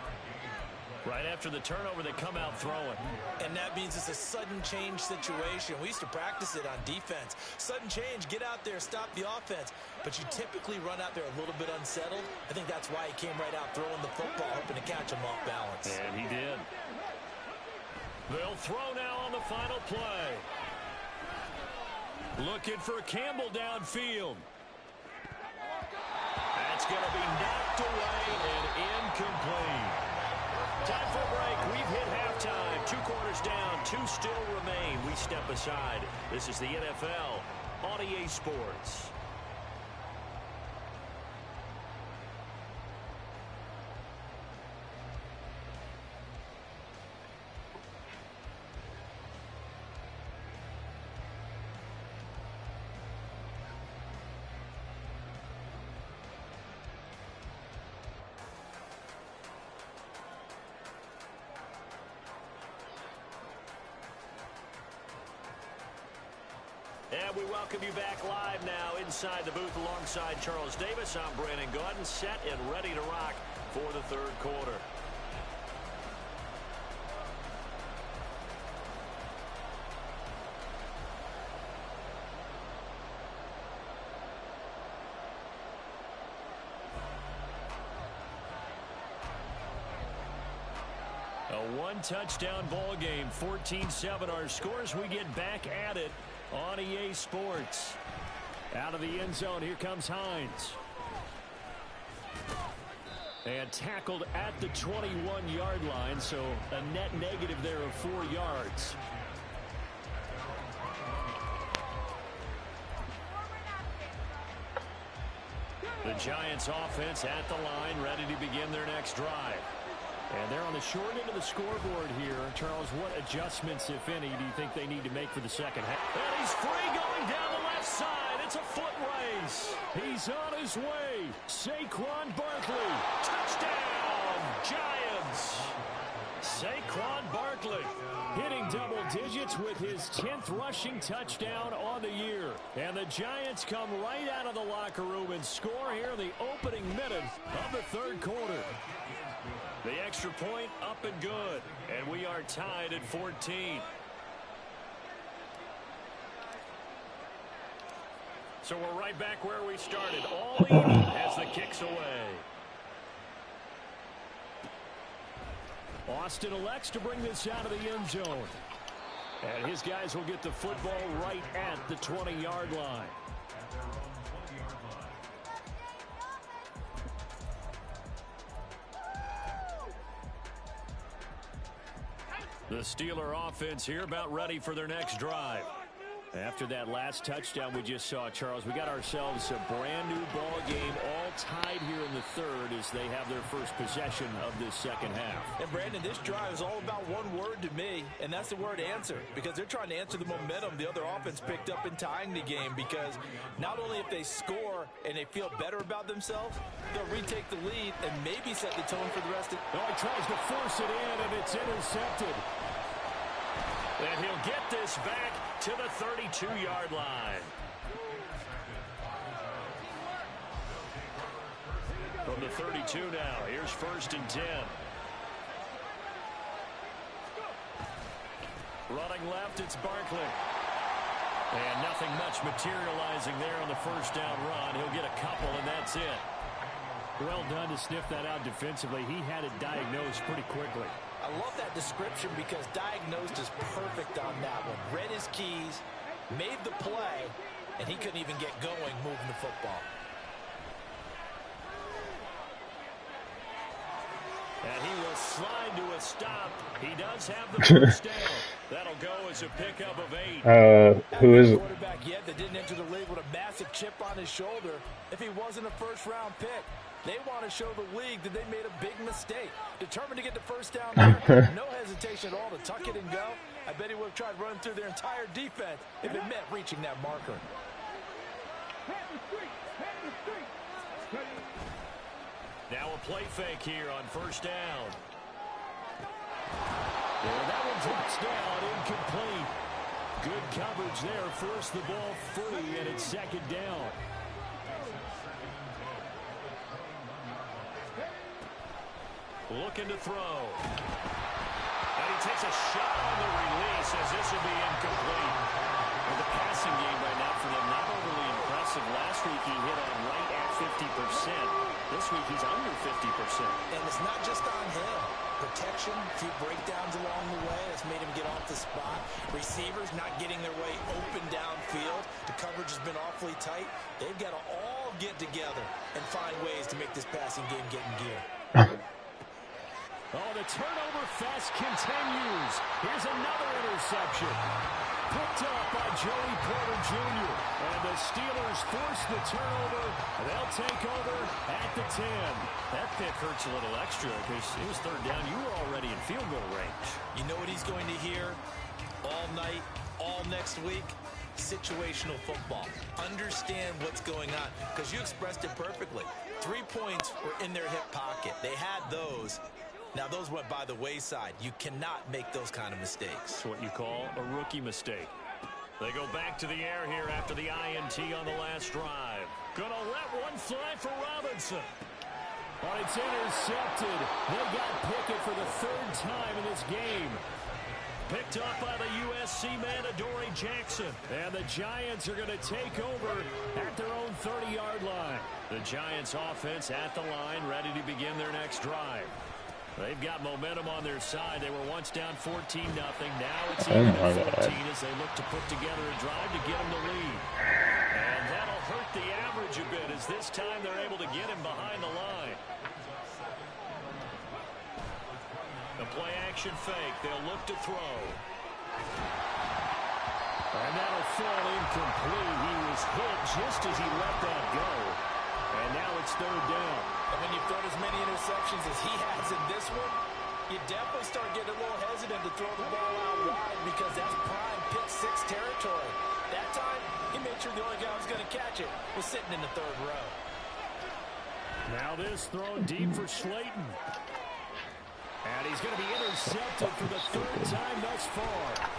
S5: Right after the turnover, they come out throwing.
S6: And that means it's a sudden change situation. We used to practice it on defense. Sudden change, get out there, stop the offense. But you typically run out there a little bit unsettled. I think that's why he came right out throwing the football, hoping to catch him off balance.
S5: And he did. They'll throw now on the final play. Looking for Campbell downfield. That's going to be knocked away and incomplete. Time for a break. We've hit halftime. 2 quarters down, Two still remain. We step aside. This is the NFL on EA Sports. And we welcome you back live now inside the booth alongside Charles Davis. I'm Brandon Gaudin, set and ready to rock for the third quarter. A one-touchdown ball game, 14-7 our scores. We get back at it on EA Sports. Out of the end zone, here comes Hines. And tackled at the 21-yard line, so a net negative there of 4 yards. The Giants offense at the line, ready to begin their next drive. And they're on the short end of the scoreboard here. Charles, what adjustments, if any, do you think they need to make for the second half? And he's free going down the left side. It's a foot race. He's on his way. Saquon Barkley. Touchdown, Giants. Saquon Barkley hitting double digits with his 10th rushing touchdown on the year. And the Giants come right out of the locker room and score here in the opening minute of the third quarter. The extra point up and good, and we are tied at 14. So we're right back where we started. All even as the kick's away. Austin elects to bring this out of the end zone. And his guys will get the football right at the 20-yard line. The Steeler offense here about ready for their next drive. After that last touchdown we just saw, Charles, we got ourselves a brand new ball game, all tied here in the third as they have their first possession of this second half.
S6: And Brandon, this drive is all about one word to me, and that's the word answer, because they're trying to answer the momentum the other offense picked up in tying the game, because not only if they score and they feel better about themselves, they'll retake the lead and maybe set the tone for the rest of it.
S5: Oh, he tries to force it in, and it's intercepted. And he'll get this back to the 32-yard line. From the 32 now, here's 1st and 10. Running left, it's Barkley. And nothing much materializing there on the first down run. He'll get a couple, and that's it. Well done to sniff that out defensively. He had it diagnosed pretty quickly.
S6: I love that description because diagnosed is perfect on that one. Read his keys, made the play, and he couldn't even get going moving the football.
S5: And he will slide to a stop. He does have the first down. That'll go as a pickup of 8.
S7: Who is it?
S6: Quarterback yet that didn't enter the league with a massive chip on his shoulder if he wasn't a first-round pick. They want to show the league that they made a big mistake. Determined to get the first down there. No hesitation at all to tuck it and go. I bet he would have tried running through their entire defense if it meant reaching that marker.
S5: Now a play fake here on first down. And that one drops down, incomplete. Good coverage there, forced the ball free, and it's second down. Looking to throw. And he takes a shot on the release as this will be incomplete. Well, the passing game right now for them, not overly impressive. Last week he hit on right at 50%. This week he's under 50%.
S6: And it's not just on him. Protection, a few breakdowns along the way. That's made him get off the spot. Receivers not getting their way open downfield. The coverage has been awfully tight. They've got to all get together and find ways to make this passing game get in gear.
S5: Oh, the turnover fest continues. Here's another interception. Picked up by Joey Porter Jr. And the Steelers force the turnover. And they'll take over at the 10.
S9: That pick hurts a little extra because it was third down. You were already in field goal range.
S6: You know what he's going to hear all night, all next week? Situational football. Understand what's going on, because you expressed it perfectly. 3 points were in their hip pocket. They had those. Now, those went by the wayside. You cannot make those kind of mistakes.
S5: It's what you call a rookie mistake. They go back to the air here after the INT on the last drive. Gonna let one fly for Robinson. But it's intercepted. They got Pickett for the third time in this game. Picked up by the USC man, Adoree Jackson. And the Giants are going to take over at their own 30-yard line. The Giants offense at the line, ready to begin their next drive. They've got momentum on their side. They were once down 14-0. Now it's even at 14 as they look to put together a drive to get them the lead. And that'll hurt the average a bit as this time they're able to get him behind the line. The play-action fake. They'll look to throw. And that'll fall incomplete. He was hit just as he let that go. And now it's third down.
S6: And when you've thrown as many interceptions as he has in this one, you definitely start getting a little hesitant to throw the ball out wide because that's prime pick six territory. That time, he made sure the only guy who was going to catch it was sitting in the third row.
S5: Now this thrown deep for Slayton. And he's going to be intercepted for the third time thus far.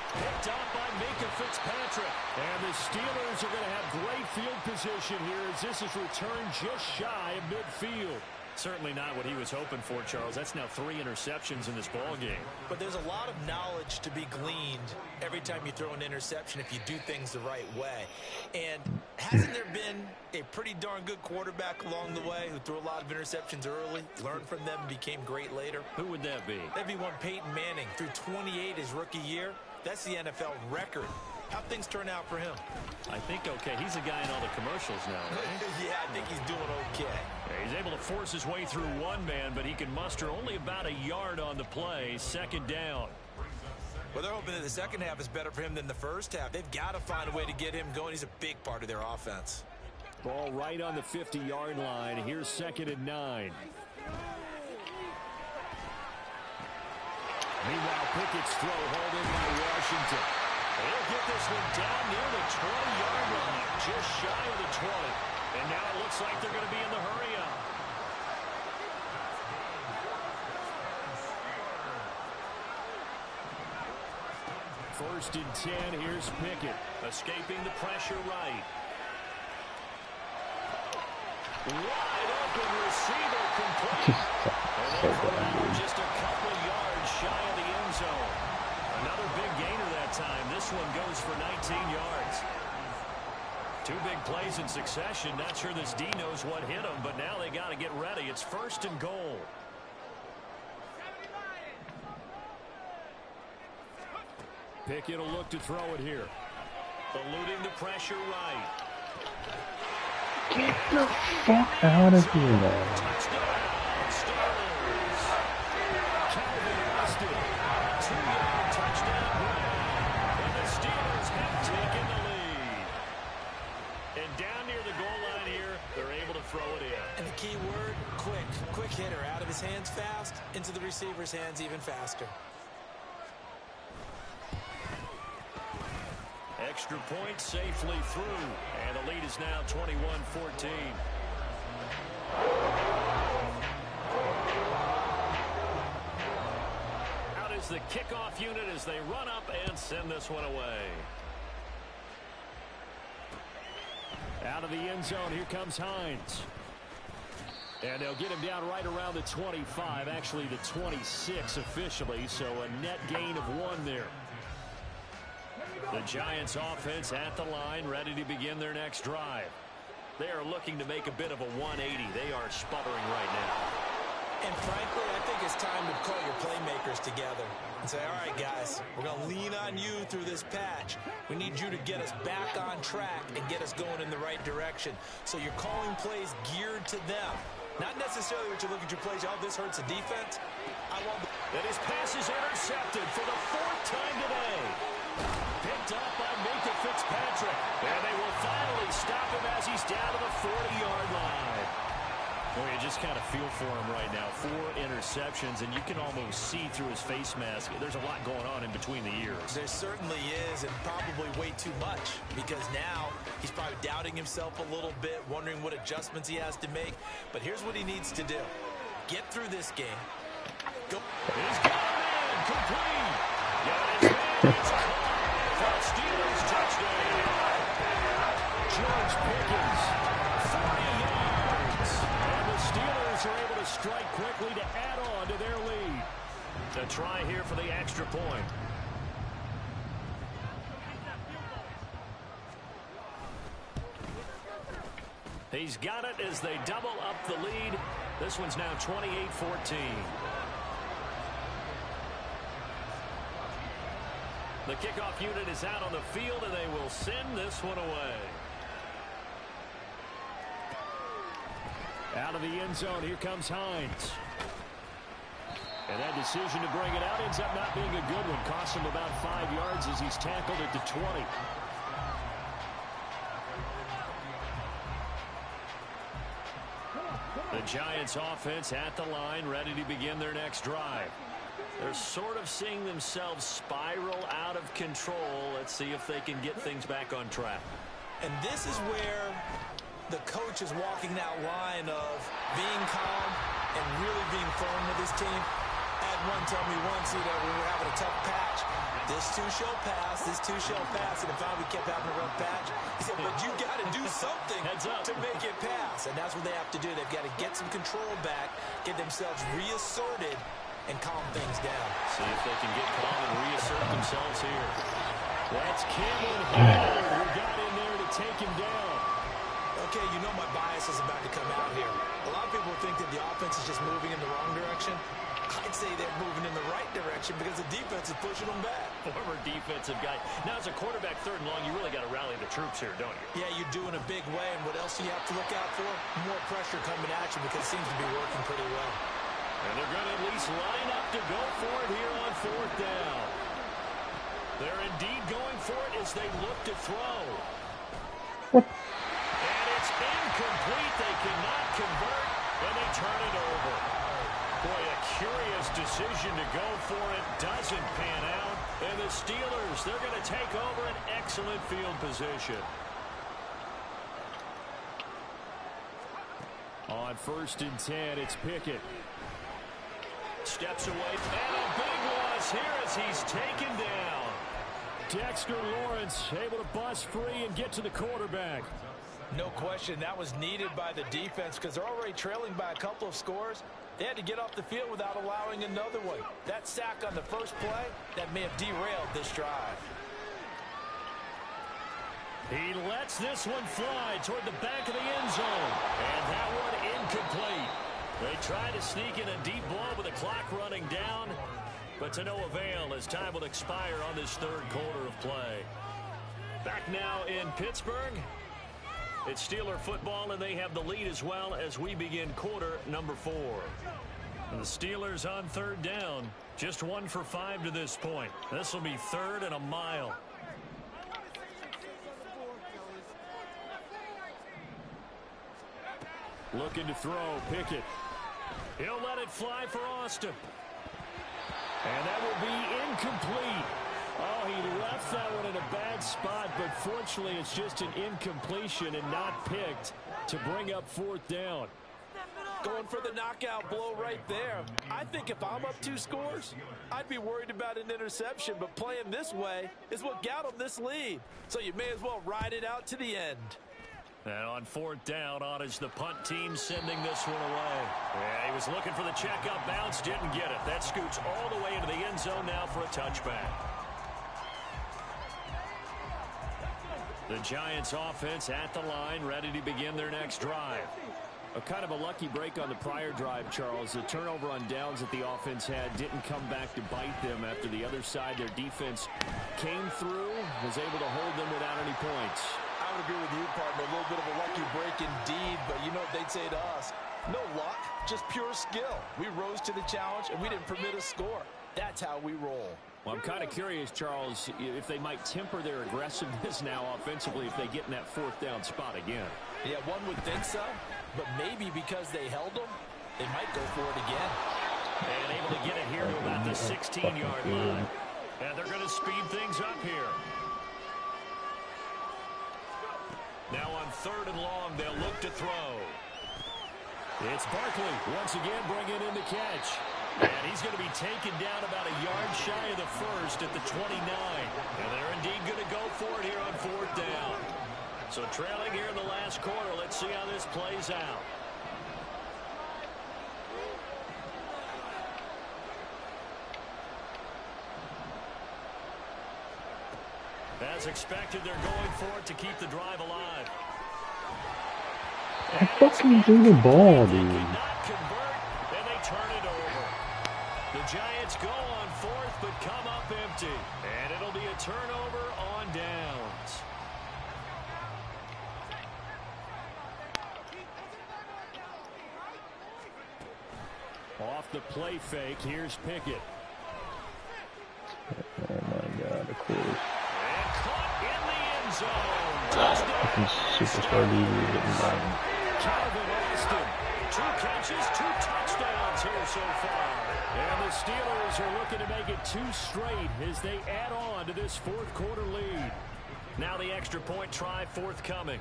S5: Picked up by Minkah Fitzpatrick. And the Steelers are going to have great field position here as this is returned just shy of midfield.
S9: Certainly not what he was hoping for, Charles. That's now 3 interceptions in this ball game.
S6: But there's a lot of knowledge to be gleaned every time you throw an interception if you do things the right way. And hasn't there been a pretty darn good quarterback along the way who threw a lot of interceptions early, learned from them, and became great later?
S9: Who would that be?
S6: That'd be one Peyton Manning. Threw 28 his rookie year. That's the NFL record. How'd things turn out for him?
S9: I think okay. He's a guy in all the commercials now, right?
S6: Yeah, I think he's doing okay.
S5: He's able to force his way through one man, but he can muster only about a yard on the play. Second down.
S6: Well, they're hoping that the second half is better for him than the first half. They've got to find a way to get him going. He's a big part of their offense.
S5: Ball right on the 50-yard line. Here's 2nd and 9. Meanwhile, Pickett's throw hauled in by Washington. He'll get this one down near the 20-yard line, just shy of the 20. And now it looks like they're going to be in the hurry-up. First and 10, here's Pickett. Escaping the pressure right. Wide open receiver complete. And just a couple yards shy of the end zone. Another big gainer that time. This one goes for 19 yards. 2 big plays in succession. Not sure this D knows what hit him, but now they got to get ready. It's 1st and goal. Pickett will look to throw it here. Eluding the pressure right.
S7: Get the fuck out of here, man.
S5: Touchdown, Steelers. Calvin Austin. 2-yard touchdown run. And the Steelers have taken the lead. And down near the goal line here, they're able to throw it in.
S6: And the key word, quick. Quick hitter. Out of his hands fast, into the receiver's hands even faster.
S5: Extra point safely through. And the lead is now 21-14. Out is the kickoff unit as they run up and send this one away. Out of the end zone, here comes Hines. And they'll get him down right around the 25, actually the 26 officially, so a net gain of 1 there. The Giants offense at the line, ready to begin their next drive. They are looking to make a bit of a 180. They are sputtering right now.
S6: And frankly, I think it's time to call your playmakers together and say, all right, guys, we're going to lean on you through this patch. We need you to get us back on track and get us going in the right direction. So you're calling plays geared to them. Not necessarily what you look at your plays, oh, this hurts the defense.
S9: And his pass is intercepted for the 4th time today. Picked up by Minkah Fitzpatrick. And they will finally stop him as he's down to the 40-yard line. Well, you just kind of feel for him right now. 4 interceptions, and you can almost see through his face mask. There's a lot going on in between the ears.
S6: There certainly is, and probably way too much, because now he's probably doubting himself a little bit, wondering what adjustments he has to make. But here's what he needs to do. Get through this game. Go.
S9: He's got a man complete. Got his man. It's caught for a Steelers touchdown. George Pickens, 40 yards. And the Steelers are able to strike quickly to add on to their lead. The try here for the extra point. He's got it as they double up the lead. This one's now 28-14. The kickoff unit is out on the field, and they will send this one away. Out of the end zone, here comes Hines. And that decision to bring it out ends up not being a good one. Costs him about 5 yards as he's tackled at the 20. The Giants offense at the line, ready to begin their next drive. They're sort of seeing themselves spiral out of control. Let's see if they can get things back on track.
S6: And this is where the coach is walking that line of being calm and really being firm with his team. I had one tell me once, when we were having a tough patch, this too shall pass, this too shall pass. And if we kept having a rough patch, he said, but you got to do something to make it pass. And that's what they have to do. They've got to get some control back, get themselves reasserted, and calm things down.
S9: See if they can get calm and reassert themselves here. That's Cameron Heyward who got in there to take him down.
S6: Okay, you know my bias is about to come out here. A lot of people think that the offense is just moving in the wrong direction. I'd say they're moving in the right direction because the defense is pushing them back.
S9: Former defensive guy. Now, as a quarterback, 3rd and long, you really got to rally the troops here, don't you?
S6: Yeah, you do in a big way. And what else do you have to look out for? More pressure coming at you because it seems to be working pretty well.
S9: And they're going to at least line up to go for it here on 4th down. They're indeed going for it as they look to throw. And it's incomplete. They cannot convert, and they turn it over. Boy, a curious decision to go for it. Doesn't pan out. And the Steelers, they're going to take over an excellent field position. On 1st and 10, it's Pickett. Steps away, and a big loss here as he's taken down. Dexter Lawrence able to bust free and get to the quarterback.
S6: No question, that was needed by the defense because they're already trailing by a couple of scores. They had to get off the field without allowing another one. That sack on the first play, that may have derailed this drive.
S9: He lets this one fly toward the back of the end zone. And that one incomplete. They try to sneak in a deep blow with the clock running down, but to no avail as time will expire on this 3rd quarter of play. Back now in Pittsburgh. It's Steeler football, and they have the lead as well as we begin quarter number 4. And the Steelers on 3rd down. Just 1 for 5 to this point. This will be 3rd and a mile. Looking to throw, Pickett. He'll let it fly for Austin. And that will be incomplete. Oh, he left that one in a bad spot, but fortunately it's just an incompletion and not picked to bring up 4th down.
S6: Going for the knockout blow right there. I think if I'm up 2 scores, I'd be worried about an interception, but playing this way is what got them this lead. So you may as well ride it out to the end.
S9: And on 4th down, on is the punt team sending this one away. Yeah, he was looking for the check-up bounce, didn't get it. That scoots all the way into the end zone now for a touchback. The Giants offense at the line, ready to begin their next drive. A kind of a lucky break on the prior drive, Charles. The turnover on downs that the offense had didn't come back to bite them after the other side. Their defense came through, was able to hold them without any points.
S6: I would agree with you, partner. A little bit of a lucky break indeed, but you know what they'd say to us? No luck, just pure skill. We rose to the challenge, and we didn't permit a score. That's how we roll.
S5: Well, I'm kind of curious, Charles, if they might temper their aggressiveness now offensively if they get in that fourth down spot again.
S6: Yeah, one would think so, but maybe because they held them, they might go for it again.
S9: And able to get it here to about the 16-yard line. And they're going to speed things up here. Now on 3rd and long, they'll look to throw.
S5: It's Barkley once again bringing in the catch. And he's going to be taken down about a yard shy of the first at the 29.
S9: And they're indeed going to go for it here on 4th down. So trailing here in the last quarter. Let's see how this plays out. As expected, they're going for it to keep the drive alive.
S7: I fucking do the ball, dude.
S9: Not convert, and they turn it over. The Giants go on 4th, but come up empty. And it'll be a turnover on downs.
S5: Off the play fake, here's Pickett.
S7: Oh my God, of course.
S9: And caught in the end zone. Touchdown.
S7: Superstar DB getting by.
S9: Calvin Austin. 2 catches, 2 touchdowns here so far.
S5: And the Steelers are looking to make it 2 straight as they add on to this 4th quarter lead.
S9: Now the extra point try forthcoming.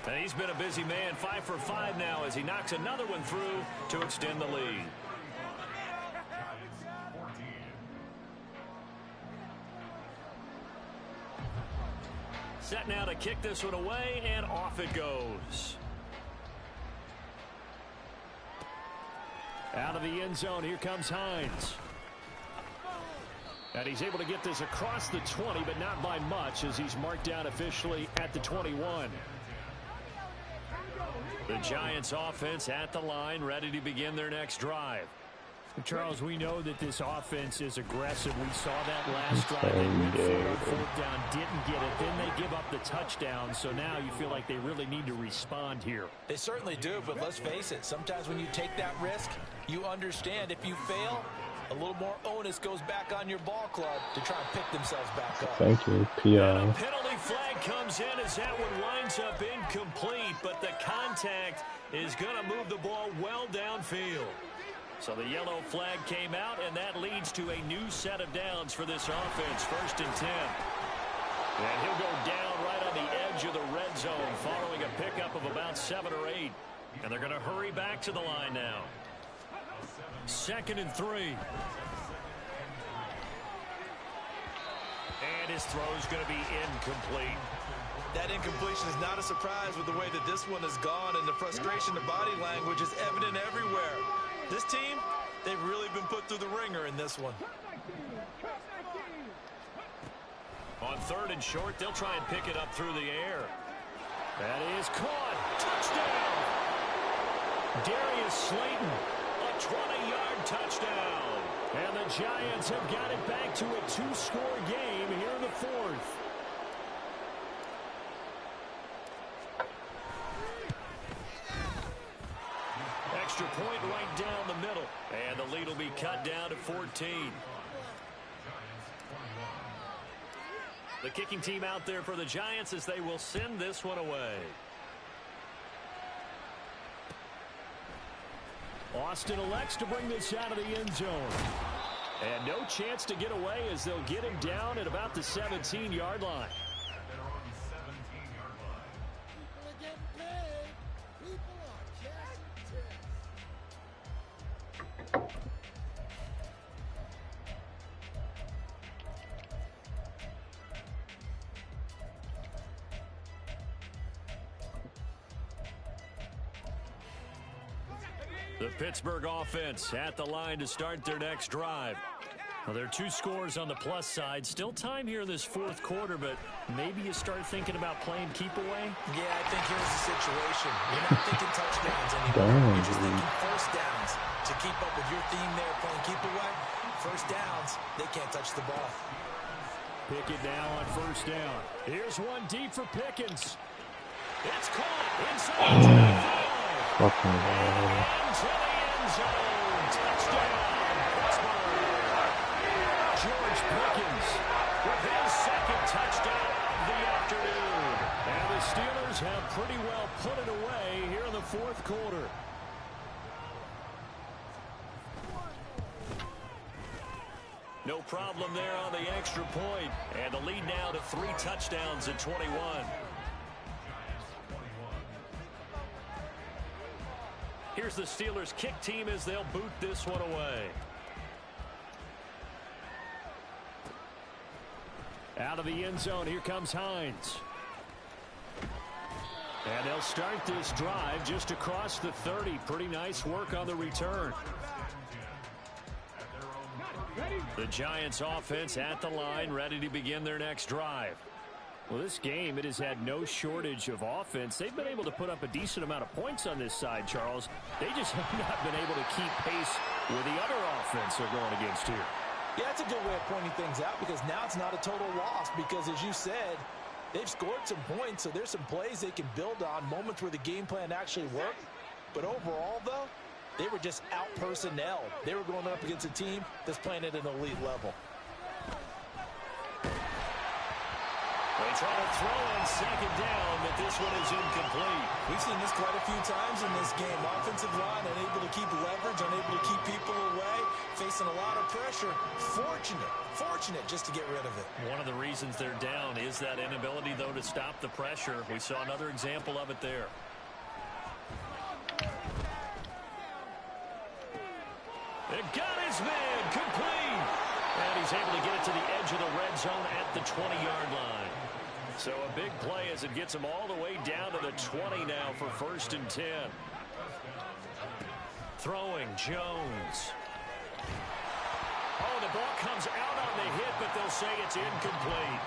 S9: And he's been a busy man, 5 for 5 now as he knocks another one through to extend the lead. Set now to kick this one away, and off it goes.
S5: Out of the end zone, here comes Hines. And he's able to get this across the 20, but not by much as he's marked down officially at the 21.
S9: The Giants offense at the line, ready to begin their next drive.
S5: Charles, we know that this offense is aggressive. We saw that last drive. They went for it on 4th down, didn't get it. Then they give up the touchdown. So now you feel like they really need to respond here.
S6: They certainly do, but let's face it. Sometimes when you take that risk, you understand if you fail, a little more onus goes back on your ball club to try and pick themselves back up.
S7: Thank you, PI.
S9: And a penalty flag comes in as that one winds up incomplete, but the contact is going to move the ball well downfield. So the yellow flag came out, and that leads to a new set of downs for this offense. 1st and 10. And he'll go down right on the edge of the red zone following a pickup of about 7 or 8. And they're going to hurry back to the line now. 2nd and 3. And his throw is going to be incomplete.
S6: That incompletion is not a surprise with the way that this one has gone, and the frustration, the body language is evident everywhere. This team, they've really been put through the ringer in this one.
S9: On 3rd and short, they'll try and pick it up through the air.
S5: That is caught. Touchdown. Darius Slayton,
S9: a 20-yard touchdown.
S5: And the Giants have got it back to a 2-score game here in the 4th.
S9: Extra point right down the middle. And the lead will be cut down to 14. The kicking team out there for the Giants as they will send this one away.
S5: Austin elects to bring this out of the end zone. And no chance to get away as they'll get him down at about the 17-yard line.
S9: The Pittsburgh offense at the line to start their next drive. Well, there are 2 scores on the plus side. Still time here in this 4th quarter, but maybe you start thinking about playing keep away?
S6: Yeah, I think here's the situation. You're not thinking touchdowns anymore. You're just thinking 1st downs. To keep up with your theme there, playing keep away, 1st downs, they can't touch the ball.
S5: Pickett now on first down. Here's one deep for Pickens. It's caught inside the 25. Into the end zone. Touchdown, Pittsburgh. George Pickens with his second touchdown of the afternoon. And the Steelers have pretty well put it away here in the fourth quarter.
S9: No problem there on the extra point. And the lead now to 3 touchdowns at 21. Here's the Steelers kick team as they'll boot this one away.
S5: Out of the end zone, here comes Hines. And they'll start this drive just across the 30. Pretty nice work on the return. The Giants offense at the line, ready to begin their next drive. Well, this game, it has had no shortage of offense. They've been able to put up a decent amount of points on this side, Charles. They just have not been able to keep pace with the other offense they're going against here.
S6: Yeah, that's a good way of pointing things out because now it's not a total loss because, as you said, they've scored some points, so there's some plays they can build on, moments where the game plan actually worked. But overall, though, they were just out-personnelled. They were going up against a team that's playing at an elite level.
S9: They try to throw on second down, but this one is incomplete.
S6: We've seen this quite a few times in this game. Offensive line unable to keep leverage, unable to keep people away, facing a lot of pressure. Fortunate just to get rid of it.
S9: One of the reasons they're down is that inability, though, to stop the pressure. We saw another example of it there. It got his man complete. And he's able to get it to the edge of the red zone at the 20-yard line. So a big play as it gets him all the way down to the 20 now for 1st and 10. Throwing Jones. Oh, the ball comes out on the hit, but they'll say it's incomplete.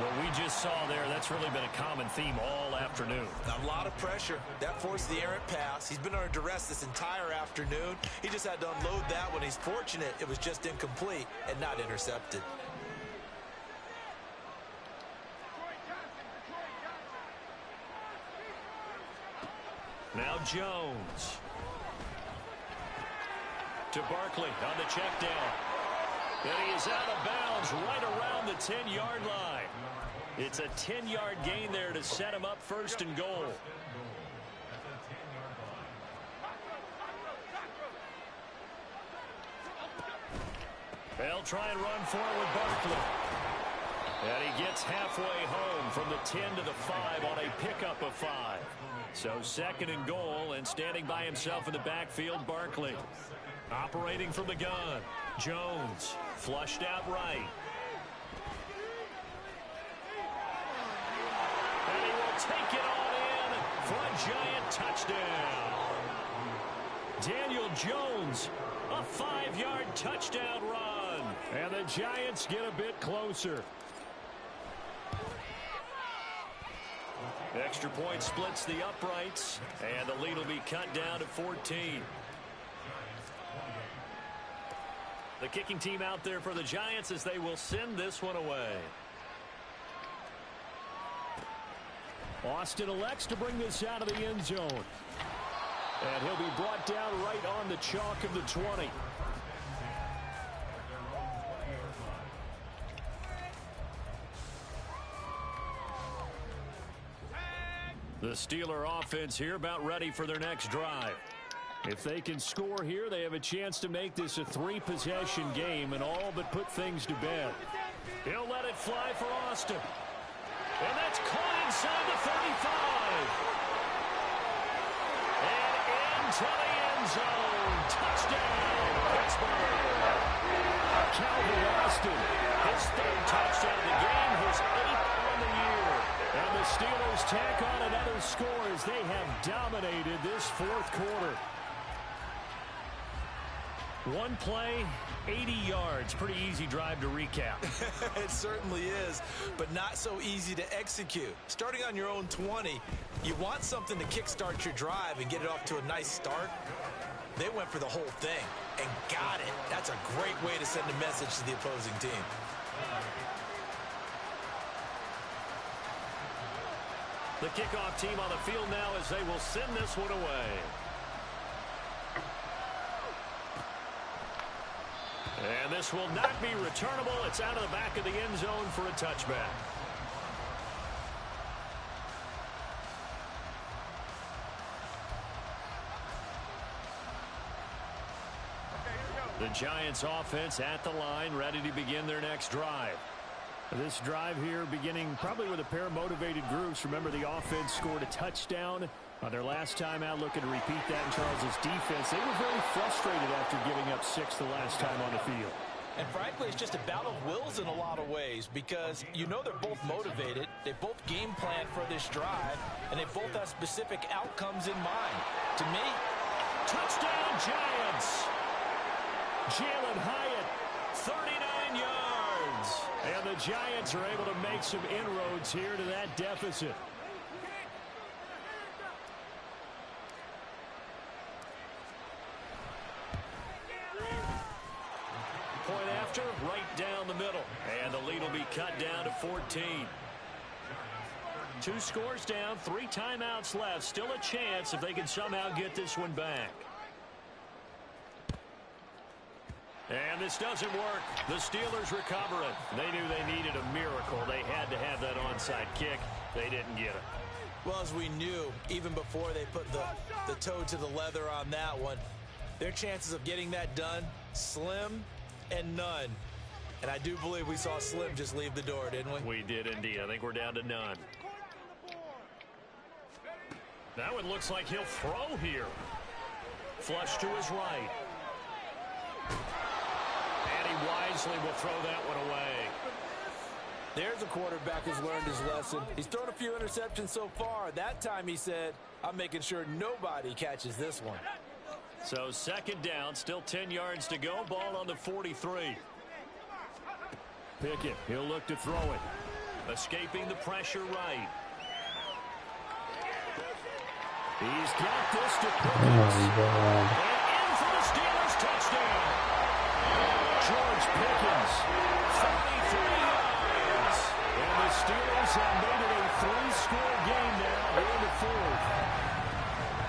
S9: What we just saw there, that's really been a common theme all afternoon.
S6: A lot of pressure. That forced the errant pass. He's been under duress this entire afternoon. He just had to unload that one. He's fortunate it was just incomplete and not intercepted.
S9: Now Jones. To Barkley on the check down. And he is out of bounds right around the 10-yard line. It's a 10-yard gain there to set him up 1st and goal. They'll try and run forward Barkley. And he gets halfway home from the 10 to the 5 on a pickup of 5. So 2nd and goal, and standing by himself in the backfield, Barkley. Operating from the gun. Jones flushed out right. And he will take it all in for a Giant touchdown. Daniel Jones, a 5-yard touchdown run.
S5: And the Giants get a bit closer.
S9: Extra point splits the uprights, and the lead will be cut down to 14. The kicking team out there for the Giants as they will send this one away.
S5: Austin elects to bring this out of the end zone. And he'll be brought down right on the chalk of the 20.
S9: The Steeler offense here about ready for their next drive.
S5: If they can score here, they have a chance to make this a 3-possession game and all but put things to bed.
S9: He'll let it fly for Austin. And that's caught inside the 35. And into the end zone. Touchdown, Pittsburgh.
S5: Calvin Austin,
S9: his 3rd touchdown of the game, his 8th on the year.
S5: And the Steelers tack on another score as they have dominated this 4th quarter.
S9: One play, 80 yards. Pretty easy drive to recap.
S6: It certainly is, but not so easy to execute. Starting on your own 20, you want something to kickstart your drive and get it off to a nice start. They went for the whole thing and got it. That's a great way to send a message to the opposing team.
S9: The kickoff team on the field now as they will send this one away. And this will not be returnable. It's out of the back of the end zone for a touchback. The Giants offense at the line, ready to begin their next drive. This drive here beginning probably with a pair of motivated groups. Remember, the offense scored a touchdown on their last time out, looking to repeat that in Charles's defense. They were very frustrated after giving up 6 the last time on the field.
S6: And frankly, it's just a battle of wills in a lot of ways because you know they're both motivated. They both game plan for this drive, and they both have specific outcomes in mind. To me,
S9: touchdown Giants! Jalen Hyatt, 39 yards. And the Giants are able to make some inroads here to that deficit. Point after, right down the middle. And the lead will be cut down to 14. 2 scores down, 3 timeouts left. Still a chance if they can somehow get this one back. And this doesn't work. The Steelers recover it. They knew they needed a miracle. They had to have that onside kick. They didn't get it.
S6: Well, as we knew, even before they put the toe to the leather on that one, their chances of getting that done, slim and none. And I do believe we saw Slim just leave the door, didn't we?
S9: We did indeed. I think we're down to none. That one looks like he'll throw here. Flush to his right. Wisely will throw that one away.
S6: There's a quarterback who's learned his lesson. He's thrown a few interceptions so far. That time he said, I'm making sure nobody catches this one.
S9: So second down, still 10 yards to go. Ball on the 43. Pickett, he'll look to throw it. Escaping the pressure right. He's got this to Pickett. And in for the Steelers touchdown. George Pickens, 33 yards. And the Steelers have made it a 3-score game now here in the fourth.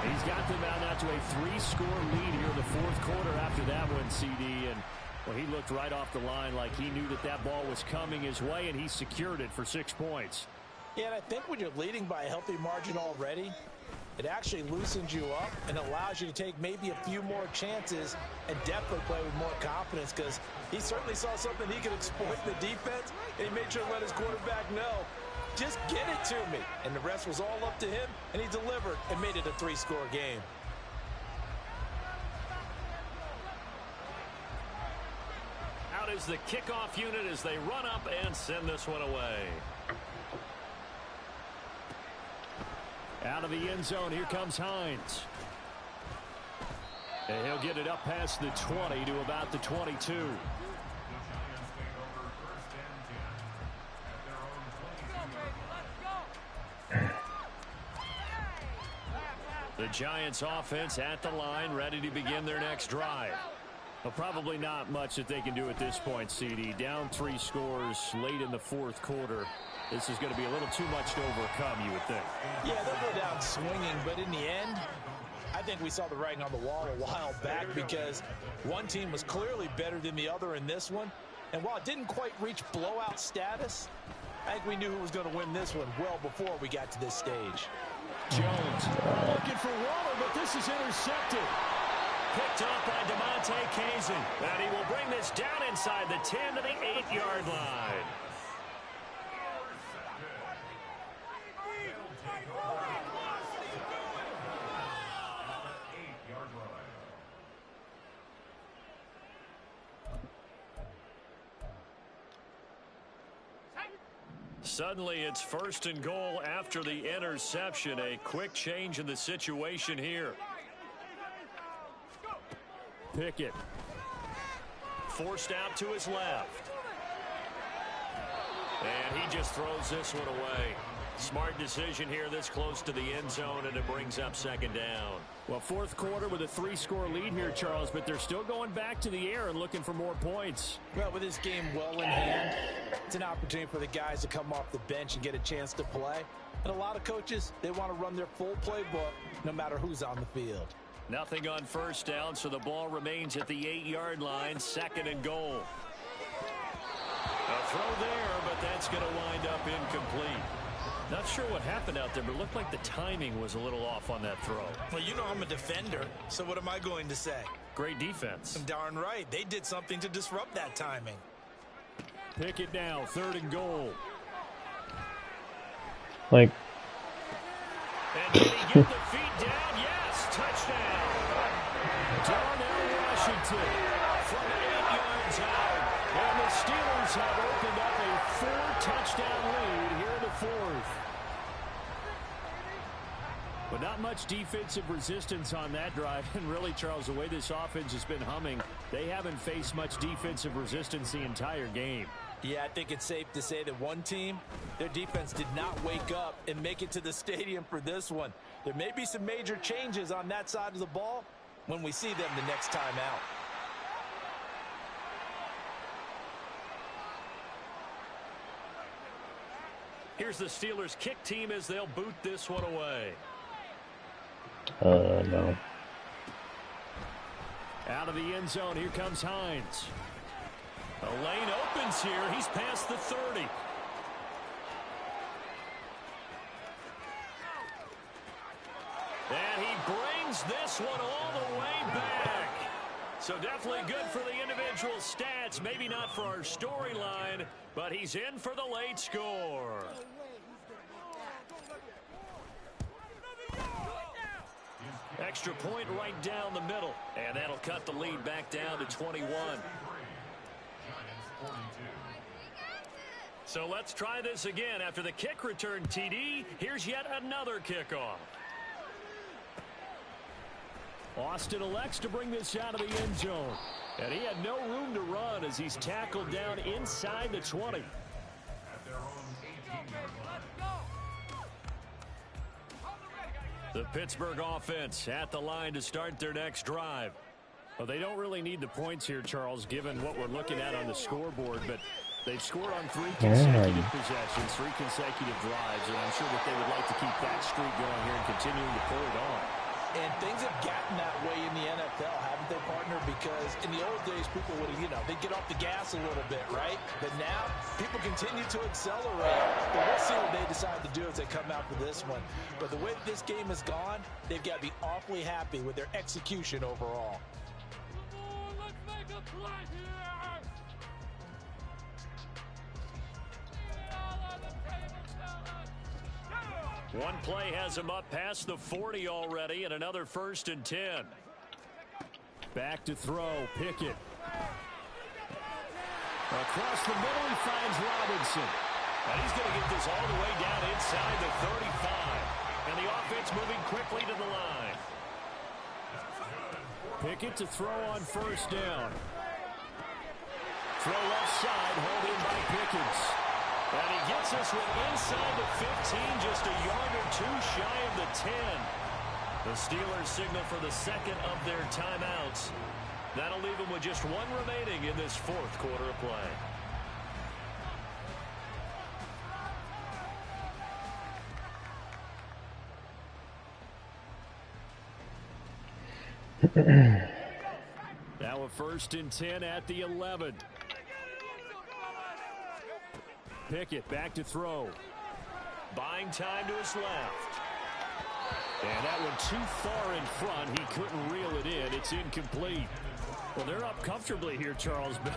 S9: He's got them out to a 3-score lead here in the fourth quarter after that one, CD. And well, he looked right off the line like he knew that ball was coming his way, and he secured it for 6 points.
S6: Yeah, and I think when you're leading by a healthy margin already, it actually loosens you up and allows you to take maybe a few more chances and definitely play with more confidence because he certainly saw something he could exploit in the defense, and he made sure to let his quarterback know, just get it to me. And the rest was all up to him, and he delivered and made it a 3-score game.
S9: Out is the kickoff unit as they run up and send this one away. Out of the end zone, here comes Hines. And he'll get it up past the 20 to about the 22. The Giants offense at the line, ready to begin their next drive. Well, probably not much that they can do at this point, CD. Down 3 scores late in the fourth quarter. This is going to be a little too much to overcome, you would think.
S6: Yeah, they'll go down swinging, but in the end, I think we saw the writing on the wall a while back because one team was clearly better than the other in this one. And while it didn't quite reach blowout status, I think we knew who was going to win this one well before we got to this stage.
S9: Jones looking for Waller, but this is intercepted. Picked up by DeMonte Kazin. And he will bring this down inside the 10 to the 8-yard line. Suddenly it's 1st and goal after the interception. A quick change in the situation here. Pickett forced out to his left. And he just throws this one away. Smart decision here this close to the end zone, and it brings up 2nd down. Well, fourth quarter with a 3-score lead here, Charles, but they're still going back to the air and looking for more points.
S6: Well, with this game well in hand, it's an opportunity for the guys to come off the bench and get a chance to play. And a lot of coaches, they want to run their full playbook no matter who's on the field.
S9: Nothing on first down, so the ball remains at the 8-yard line, 2nd and goal. A throw there, but that's going to wind up incomplete. Not sure what happened out there, but it looked like the timing was a little off on that throw.
S6: Well, you know I'm a defender, so what am I going to say?
S9: Great defense.
S6: Darn right. They did something to disrupt that timing.
S9: Pickett now, 3rd and goal.
S7: Like.
S9: And did he get the feet down? Yes, touchdown. Darnell Washington from 8 yards out. And the Steelers have opened up a 4-touchdown lead here in the 4th. But not much defensive resistance on that drive. And really, Charles, the way this offense has been humming, they haven't faced much defensive resistance the entire game.
S6: Yeah, I think it's safe to say that one team, their defense did not wake up and make it to the stadium for this one. There may be some major changes on that side of the ball when we see them the next time out.
S9: Here's the Steelers kick team as they'll boot this one away.
S7: No.
S9: Out of the end zone, here comes Hines. A lane opens here. He's past the 30. And he brings this one all the way back. So definitely good for the individual stats. Maybe not for our storyline, but he's in for the late score. Extra point right down the middle. And that'll cut the lead back down to 21. So let's try this again. After the kick return TD, here's yet another kickoff. Austin elects to bring this out of the end zone. And he had no room to run as he's tackled down inside the 20. The Pittsburgh offense at the line to start their next drive. Well, they don't really need the points here, Charles, given what we're looking at on the scoreboard, but they've scored on 3 consecutive possessions, 3 consecutive drives, and I'm sure that they would like to keep that streak going here and continuing to pull it on.
S6: And things have gotten that way in the NFL, haven't they, partner? Because in the old days, people would, they'd get off the gas a little bit, right? But now, people continue to accelerate. But we'll see what they decide to do as they come out for this one. But the way that this game has gone, they've got to be awfully happy with their execution overall.
S8: Let's make a play here!
S9: One play has him up past the 40 already, and another 1st and 10. Back to throw, Pickett. Across the middle, he finds Robinson. And he's going to get this all the way down inside the 35. And the offense moving quickly to the line. Pickett to throw on 1st down. Throw left side, hold in by Pickens. And he gets us with inside the 15, just a yard or 2 shy of the 10. The Steelers signal for the 2nd of their timeouts. That'll leave them with just 1 remaining in this 4th quarter of play. Now a 1st and 10 at the 11. Pickett back to throw. Buying time to his left. And that one too far in front. He couldn't reel it in. It's incomplete. Well, they're up comfortably here, Charles, but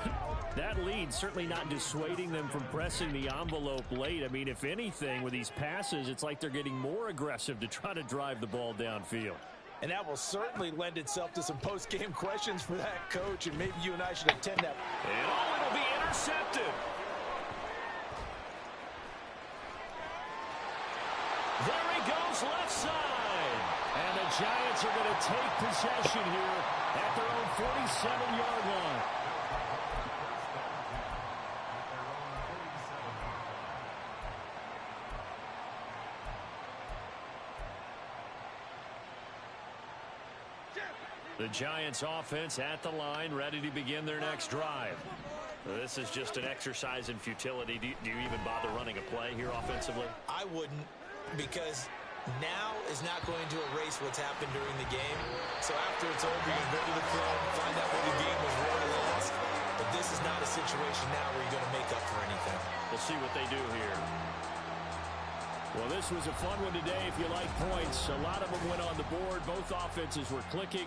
S9: that lead certainly not dissuading them from pressing the envelope late. I mean, if anything, with these passes, it's like they're getting more aggressive to try to drive the ball downfield.
S6: And that will certainly lend itself to some post-game questions for that coach, and maybe you and I should attend that.
S9: And it'll be intercepted. There he goes, left side. And the Giants are going to take possession here at their own 47-yard line. The Giants offense at the line, ready to begin their next drive. This is just an exercise in futility. Do you even bother running a play here offensively?
S6: I wouldn't. because now is not going to erase what's happened during the game. So after it's over, you go to the film, find out where the game was really lost. But this is not a situation now where you're going to make up for anything.
S9: We'll see what they do here. Well, this was a fun one today if you like points. A lot of them went on the board. Both offenses were clicking.